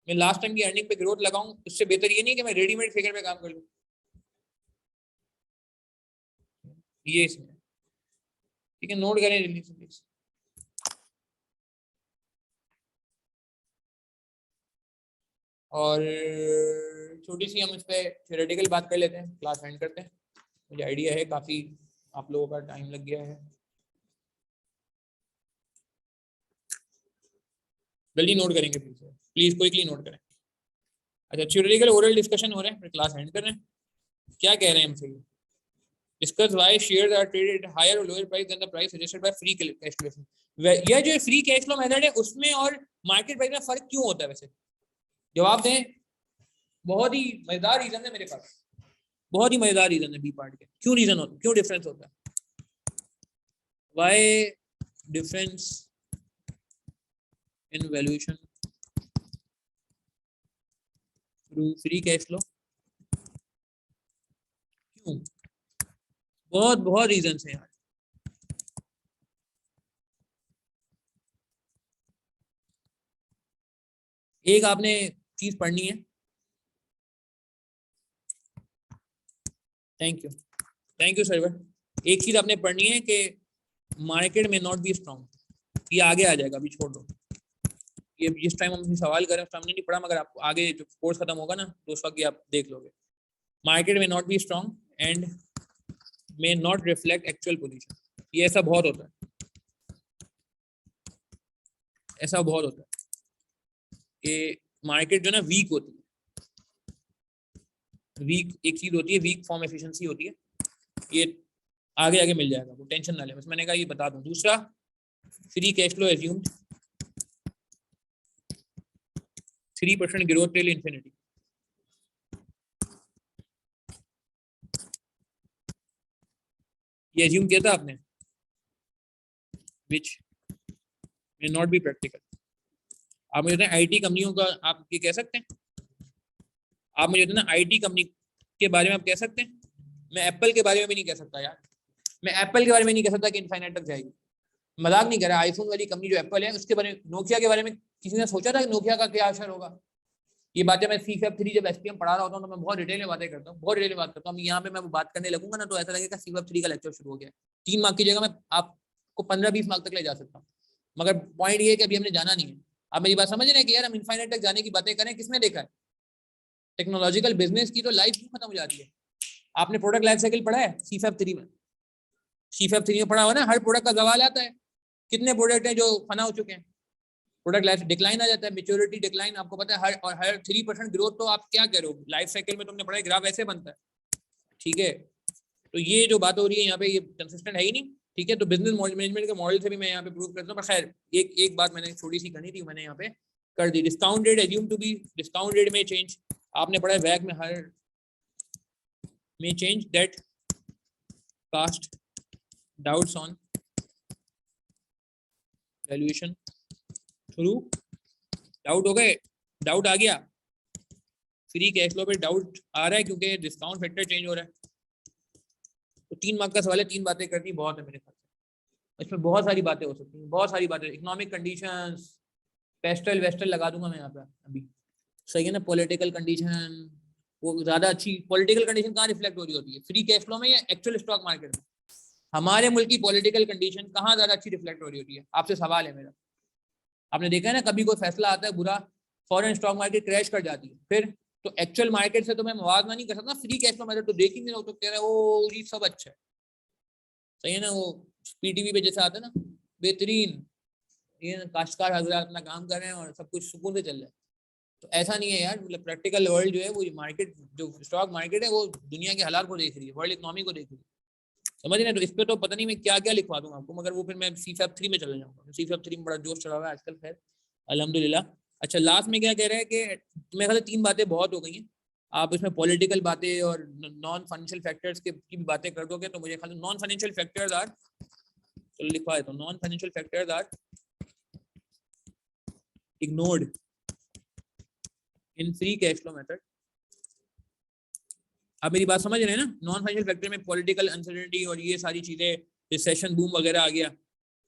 मैं लास्ट टाइम की अर्निंग पे ग्रोथ लगाऊं, उससे बेहतर ये नहीं कि मैं रेडीमेड फिगर पे काम कर लूं। ये इसमें ठीक है, नोट करें जल्दी से प्लीज। और छोटी सी हम इस पे थ्योरेटिकल बात कर लेते हैं, क्लास एंड करते हैं। मुझे आइडिया है काफी आप लोगों का टाइम लग गया है, जल्दी नोट करेंगे प्लीज क्विकली नोट करें। अच्छा थ्योरेटिकल ओरल डिस्कशन हो रहे हैं, फिर क्लास एंड कर रहे हैं। क्या कह रहे हैं हमसे, discuss why shares are traded at higher or lower price than the price suggested by free cash flow. यह जो फ्री कैश फ्लो मेथड है उसमें और मार्केट प्राइस में फर्क क्यों होता है वैसे, जवाब दें। बहुत ही मजेदार रीजन है मेरे पास, बहुत ही मजेदार रीजन है बी पार्ट के, क्यों रीजन होता है, क्यों डिफरेंस होता है, why difference in valuation through free cash flow, क्यों, बहुत बहुत रीजन है यार। एक आपने चीज पढ़नी है, थैंक यू सर्वर। एक चीज आपने पढ़नी है कि मार्केट में नॉट बी स्ट्रॉन्ग, ये आगे आ जाएगा, अभी छोड़ दो ये, जिस टाइम हम सवाल करें उस टाइम नहीं पढ़ा, मगर आपको आगे जो कोर्स खत्म होगा ना तो उस वक्त ये आप देख लोगे। मार्केट में not be strong and may not reflect actual position, ये ऐसा बहुत होता है, ऐसा बहुत होता है कि मार्केट जो ना वीक होती है, वीक एक चीज होती है, वीक फॉर्म एफिशिएंसी होती है, ये आगे आगे मिल जाएगा, वो टेंशन ना ले, बस मैंने कहा ये बता दूं। दूसरा free cash flow assumed 3% growth till infinity, ये एज्यूम किया था आपने, विच मे नॉट बी प्रैक्टिकल। आप मुझे आईटी कंपनियों का आप ये कह सकते हैं, आप मुझे ना आईटी कंपनी के बारे में आप कह सकते हैं, मैं एप्पल के बारे में भी नहीं कह सकता यार, मैं एप्पल के बारे में नहीं कह सकता कि इनफाइनाइट तक जाएगी, मजाक नहीं कर रहा। आईफोन वाली कंपनी जो एप्पल है उसके बारे में, नोकिया के बारे में किसी ने सोचा था कि नोकिया का क्या असर होगा। ये बातें मैं C-Fab 3 जब SPM पढ़ा रहा होता हूँ तो मैं बहुत डिटेल में बातें करता हूँ, बहुत डिटेल में बात करता हूँ। यहाँ पे मैं बात करने लगूंगा ना तो ऐसा लगेगा C-Fab 3 का लेक्चर शुरू हो गया। 3 मार्क की जगह मैं आपको 15-20 मार्क तक ले जा सकता हूँ, मगर पॉइंट ये है कि अभी हमने जाना नहीं है। आप मेरी बात समझ रहे हैं कि यार हम इनफाइनाइट तक जाने की बातें करें, किसने देखा है टेक्नोलॉजिकल बिजनेस की तो लाइफ क्यों खत्म हो जाती है। आपने प्रोडक्ट लाइफ साइकिल पढ़ा है C-Fab 3 में, C-Fab 3 में पढ़ा हुआ ना, हर प्रोडक्ट का सवाल आता है, कितने प्रोडक्ट हैं जो फना हो चुके हैं, प्रोडक्ट लाइफ डिक्लाइन आ जाता है, मेच्योरिटी डिक्लाइन, आपको पता है हर, और हर 3% ग्रोथ, तो आप क्या करो लाइफ साइकिल में, तुमने पढ़ा ग्राफ ऐसे बनता है, ठीक है। तो ये जो बात हो रही है यहाँ पे ये कंसिस्टेंट है ही नहीं, ठीक है। तो बिजनेस मैनेजमेंट के मॉडल से भी मैं यहाँ पे प्रूव करता हूँ, पर खैर एक बात मैंने छोटी सी करनी थी, मैंने यहाँ पे कर दी। Discount rate assume to be, discount rate में चेंज, आपने पढ़ा है वैक में हर में change that cast doubts on valuation through, doubt हो गए, डाउट आ गया, फ्री कैश फ्लो पे डाउट आ रहा है क्योंकि डिस्काउंट फैक्टर चेंज हो रहा है। तो 3 मार्क का सवाल है, 3 बातें करनी बहुत है मेरे ख्याल से, इसमें बहुत सारी बातें हो सकती हैं, बहुत सारी बातें, इकोनॉमिक कंडीशंस, पेस्टल वेस्टल लगा दूंगा मैं यहाँ पे अभी, सही है ना। पॉलिटिकल कंडीशन, वो ज्यादा अच्छी पॉलिटिकल कंडीशन कहाँ रिफ्लेक्ट हो रही होती है, फ्री कैश फ्लो में या एक्चुअल स्टॉक मार्केट में। हमारे मुल्क की पॉलिटिकल कंडीशन कहाँ ज्यादा अच्छी रिफ्लेक्ट हो रही होती है, आपसे सवाल है मेरा। आपने देखा है ना कभी कोई फैसला आता है बुरा, फॉरेन स्टॉक मार्केट क्रैश कर जाती है, फिर तो एक्चुअल मार्केट से तो मैं मुवाजना नहीं कर सकता, फ्री कैश फ्लो मेथड तो देख ही नहीं रहा, तो कह रहा है वो ये सब अच्छा है, सही है ना। वो पीटीवी पे जैसा आता है ना, बेहतरीन, ये काश्तकार हजरात अपना काम कर रहे हैं और सब कुछ सुकून से चल रहा है। तो ऐसा नहीं है यार, मतलब प्रैक्टिकल वर्ल्ड जो है वो मार्केट, जो स्टॉक मार्केट है वो दुनिया के हालात को देख रही है, वर्ल्ड इकोनॉमी को देख रही है। समझ रहे हैं? तो इस पे तो पता नहीं मैं क्या क्या लिखवा दूंगा आपको, मगर वो फिर मैं CFAP 3 में चले जाऊंगा। CFAP 3 में बड़ा जोश चढ़ा हुआ है आजकल, खैर अल्हम्दुलिल्लाह। अच्छा लास्ट में क्या कह रहे हैं कि मेरे ख्याल से 3 बातें बहुत हो गई हैं, आप इसमें पॉलिटिकल बातें और नॉन फाइनेंशियल फैक्टर्स की भी बातें कर दोगे तो मुझे ख्याल नॉन फाइनेंशियल फैक्टर्स आर, चलो लिखवा देता हूँ, non financial factors are ignored in free cash flow method। आप मेरी बात समझ रहे हैं ना? नॉन फाइनेंशियल फैक्टर में पॉलिटिकल अनसर्टेनिटी और ये सारी चीजें, रिसेशन बूम वगैरह आ गया,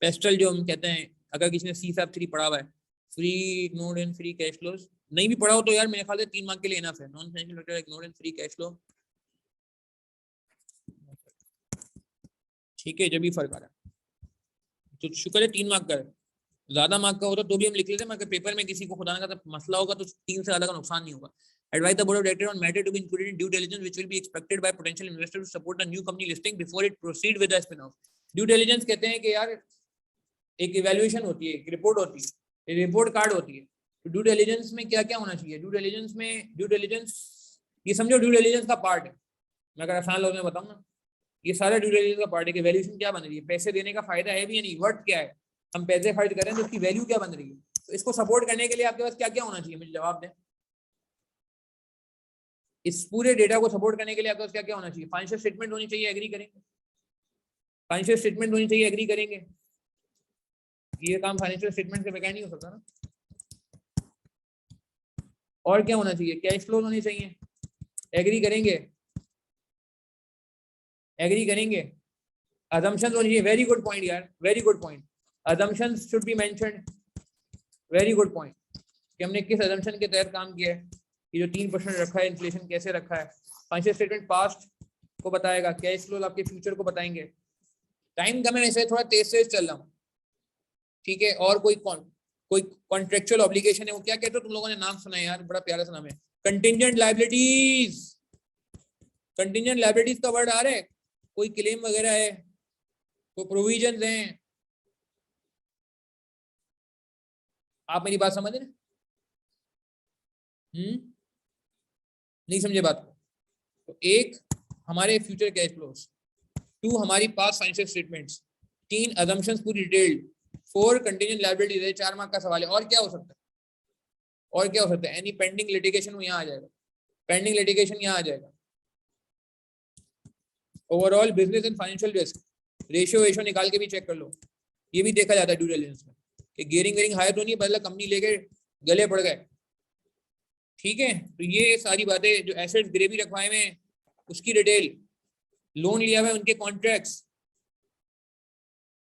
पेस्टल जो हम कहते हैं, अगर किसी ने CFAP 3 पढ़ा हुआ है, free ignored in free cash flows, नहीं भी पढ़ा हो तो यार मेरे ख्याल से 3 मार्क के लिए इनफ है। Non financial factor ignored in free cash flow, ठीक है, जब भी फर्क आ रहा है तो शुक्र है 3 मार्क का है। ज्यादा मार्क का होता तो भी हम लिख लेते, मगर पेपर में किसी को खुदा ना का मसला होगा तो 3 से ज्यादा का नुकसान नहीं होगा। Advise the board of directors on matter to be included in due diligence which will be expected by potential investors to support the new company listing before it proceed with the spin-off। Due diligence कहते हैं कि यार एक evaluation होती है, एक report होती है, एक रिपोर्ट कार्ड होती है। तो ड्यू डिलिजेंस में क्या क्या होना चाहिए? ड्यू डिलिजेंस ये समझो ड्यू डिलिजेंस का पार्ट है। मैं अगर आसान लोगों में बताऊँ ना, ये सारा ड्यू डिलिजेंस का पार्ट है कि वैल्यूएशन क्या बन रही है, पैसे देने का फायदा है भी या नहीं, वर्थ क्या है, हम पैसे खर्च करें तो उसकी वैल्यू क्या बन रही है। तो इसको सपोर्ट करने के लिए आपके पास क्या क्या होना चाहिए, मुझे जवाब दें। इस पूरे डेटा को सपोर्ट करने के लिए आपके पास क्या क्या होना चाहिए? फाइनेंशियल स्टेटमेंट होनी चाहिए, एग्री करेंगे? फाइनेंशियल स्टेटमेंट होनी चाहिए, एग्री करेंगे? ये काम फाइनेंशियल स्टेटमेंट के बगैर नहीं हो सकता ना। और क्या होना चाहिए? कैश फ्लो होनी चाहिए, एग्री करेंगे? एग्री करेंगे? assumptions होनी चाहिए, वेरी गुड पॉइंट यार, very good point. assumptions should be mentioned, very good point, कि हमने किस assumption के तहत काम किया है। ये जो 3% रखा है, इन्फ्लेशन कैसे रखा है। फाइनेंशियल स्टेटमेंट पास्ट को बताएगा, कैश फ्लो आपके फ्यूचर को बताएंगे। टाइम कम है वैसे, थोड़ा तेज चल रहा हूँ, ठीक है। और कोई कॉन्ट्रेक्चुअल ऑब्लिगेशन है, वो क्या कहते हो तुम लोगों ने, नाम सुना है यार, बड़ा प्यारा सा नाम है, कंटिंजेंट लायबिलिटीज। कंटिंजेंट लायबिलिटीज का वर्ड आ रहा है, कोई क्लेम वगैरह है, कोई प्रोविजन हैं, आप मेरी बात समझ रहे हैं? नहीं समझे बात को? तो एक हमारे फ्यूचर कैश फ्लोस, 2 हमारी पास फाइनेंशियल स्टेटमेंट्स, 3 assumptions पूरी डिटेल्ड, 4 कंटिजेंट लायबिलिटीज, 4 मार्क का सवाल है। और क्या हो सकता है? और क्या हो सकता है? एनी पेंडिंग लिटिगेशन वो यहाँ आ जाएगा, पेंडिंग लिटिगेशन यहाँ आ जाएगा। Overall business and financial risk ratio निकाल के भी चेक कर लो, ये भी देखा जाता है ड्यू डिलिजेंस में कि गियरिंग हाई तो नहीं, मतलब कंपनी लेके गले पड़ गए, ठीक है। तो ये सारी बातें, जो एसेट्स गिरवी रखवाए हुए हैं उसकी डिटेल, लोन लिया हुआ है उनके कॉन्ट्रैक्ट्स,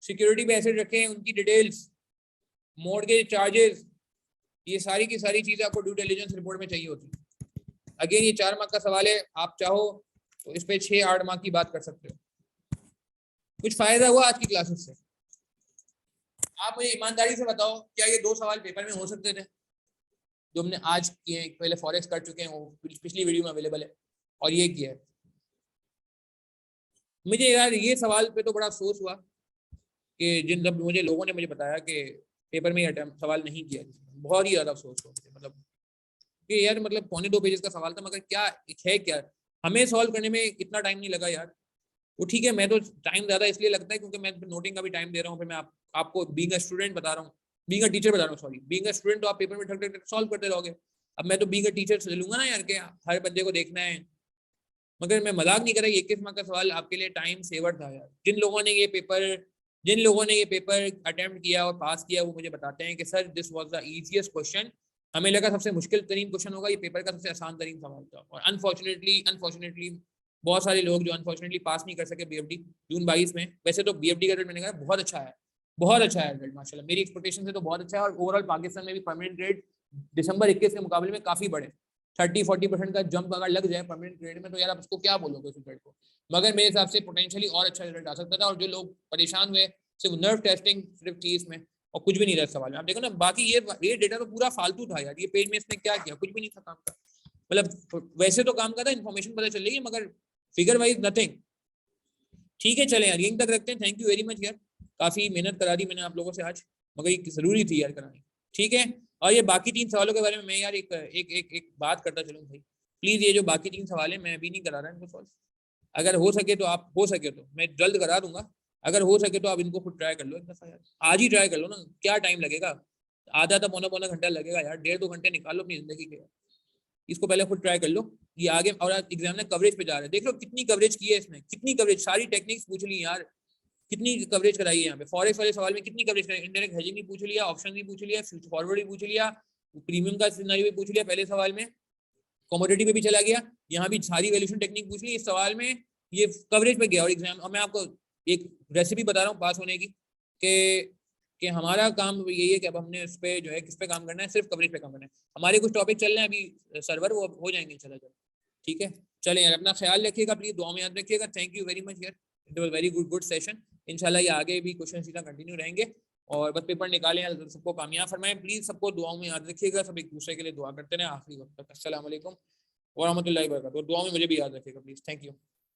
सिक्योरिटी पे एसेट रखे हैं उनकी डिटेल्स, मॉर्गेज चार्जेस, ये सारी की सारी चीजें आपको ड्यू डिलिजेंस रिपोर्ट में चाहिए होती है। अगेन ये 4 मार्क का सवाल है, आप चाहो तो इस पे 6-8 मार्क की बात कर सकते हो। कुछ फायदा हुआ आज की क्लासेस से? आप मुझे ईमानदारी से बताओ, क्या ये 2 सवाल पेपर में हो सकते थे जो हमने आज किए हैं? पहले फॉरेक्स कर चुके हैं, वो पिछली वीडियो में अवेलेबल है, और ये किया है। मुझे यार ये सवाल पे तो बड़ा अफसोस हुआ कि जिन जब लोगों ने मुझे बताया कि पेपर में अटेम्प्ट सवाल नहीं किया, बहुत ही ज्यादा अफसोस हुआ मुझे। मतलब कि यार, मतलब 1.25 पेजेस का सवाल था, मगर क्या है, क्या हमें सॉल्व करने में इतना टाइम नहीं लगा यार। वो ठीक है, मैं तो टाइम ज्यादा इसलिए लगता है क्योंकि मैं नोटिंग का भी टाइम दे रहा हूँ, फिर मैं आपको बीइंग अ स्टूडेंट बता रहा हूँ, बीइंग अ टीचर बता रहा हूँ, सॉरी, बीइंग अ स्टूडेंट तो आप पेपर में ठक ठक सॉल्व करते रहोगे। अब मैं तो बीइंग अ टीचर से लूंगा ना यार, कि हर बंदे को देखना है। मगर मैं मजाक नहीं कर रहा, 21 मार्क का सवाल आपके लिए टाइम सेवर था यार। जिन लोगों ने ये पेपर अटेम्प्ट किया और पास किया, वो मुझे बताते हैं कि sir this was the easiest question, हमें लगा सबसे मुश्किल तरीन क्वेश्चन होगा, ये पेपर का सबसे आसान तरीन सवाल था। और अनफॉर्चुनेटली बहुत सारे लोग जो अनफॉर्चुनेटली पास नहीं कर सके बीएफडी जून 22 में। वैसे तो बीएफडी का रिजल्ट मैंने कहा बहुत अच्छा है, बहुत अच्छा है रिजल्ट माशाल्लाह, मेरी एक्सपेक्टेशन से तो बहुत अच्छा है। और ओवरऑल पाकिस्तान में भी परमानेंट ग्रेड दिसंबर 21 के मुकाबले में काफी बड़े, 30-40% का जंप अगर लग जाए परमानेंट ग्रेड में, तो यार आप उसको क्या बोलोगे उस रिजल्ट को। मगर मेरे हिसाब से पोटेंशियली और अच्छा रिजल्ट आ सकता था। और जो लोग परेशान हुए सिर्फ नर्व टेस्टिंग सिर्फ थी इसमें, और कुछ भी नहीं रहा सवाल में, आप देखो ना। बाकी ये डेटा तो पूरा फालतू था यार, ये पेज में इसने क्या किया, कुछ भी नहीं था काम का। मतलब वैसे तो काम का था, इन्फॉर्मेशन पता चल रही है, मगर फिगर वाइज नथिंग। ठीक है, चले यार यहीं तक रखते हैं। थैंक यू वेरी मच यार, काफी मेहनत करा दी मैंने आप लोगों से आज, मगर ये जरूरी थी यार करानी, ठीक है। और ये बाकी 3 सवालों के बारे में मैं यार एक बात करता चलूँ भाई, प्लीज ये जो बाकी 3 सवाल है मैं अभी नहीं करा रहा इनको सॉल्व, अगर हो सके तो आप, हो सके तो मैं जल्द करा दूंगा, अगर हो सके तो आप इनको खुद ट्राई कर लो एक दफा यार, आज ही ट्राई कर लो ना, क्या टाइम लगेगा, आधा तो पौना पौना घंटा लगेगा यार, 1.5-2 घंटे निकालो अपनी जिंदगी के, इसको पहले खुद ट्राई कर लो। ये आगे और एग्जाम में कवरेज पे जा रहा है, देख लो कितनी कवरेज की है इसमें, कितनी कवरेज, सारी टेक्निक्स पूछ ली यार, कितनी कवरेज कराई है यहाँ पे, फॉरेक्स वाले सवाल में कितनी कवरेज कराई, इंडायरेक्ट हेजिंग भी पूछ लिया, ऑप्शन भी पूछ लिया, फ्यूचर फॉरवर्ड भी पूछ लिया, प्रीमियम का सिनेरियो भी पूछ लिया पहले सवाल में, कमोडिटी पे भी चला गया, यहाँ भी सारी वैल्यूएशन टेक्निक पूछ ली, इस सवाल में ये कवरेज पे गया। और एग्जाम, और मैं आपको एक रेसिपी बता रहा हूँ पास होने की, कि हमारा काम यही है कि अब हमने इस पे जो है किस पे काम करना है, सिर्फ कवरेज पे काम करना है। हमारे कुछ टॉपिक चल रहे हैं अभी सर्वर, वो हो जाएंगे चला चलो, ठीक है। चले यार, अपना ख्याल रखिएगा, प्लीज दुआ में याद रखिएगा। थैंक यू वेरी मच यार, it was very good session. इंशाल्लाह ये आगे भी क्वेश्चन सीधा कंटिन्यू रहेंगे, और बस पेपर निकालें, सबको कामयाब फरमाएं। प्लीज सबको दुआओं में याद रखिएगा, सब एक दूसरे के लिए दुआ करते रहे आखिरी वक्त तक। अस्सलाम वालेकुम व रहमतुल्लाहि व बरकातहू, दुआ में मुझे भी याद रखिएगा प्लीज। Thank you.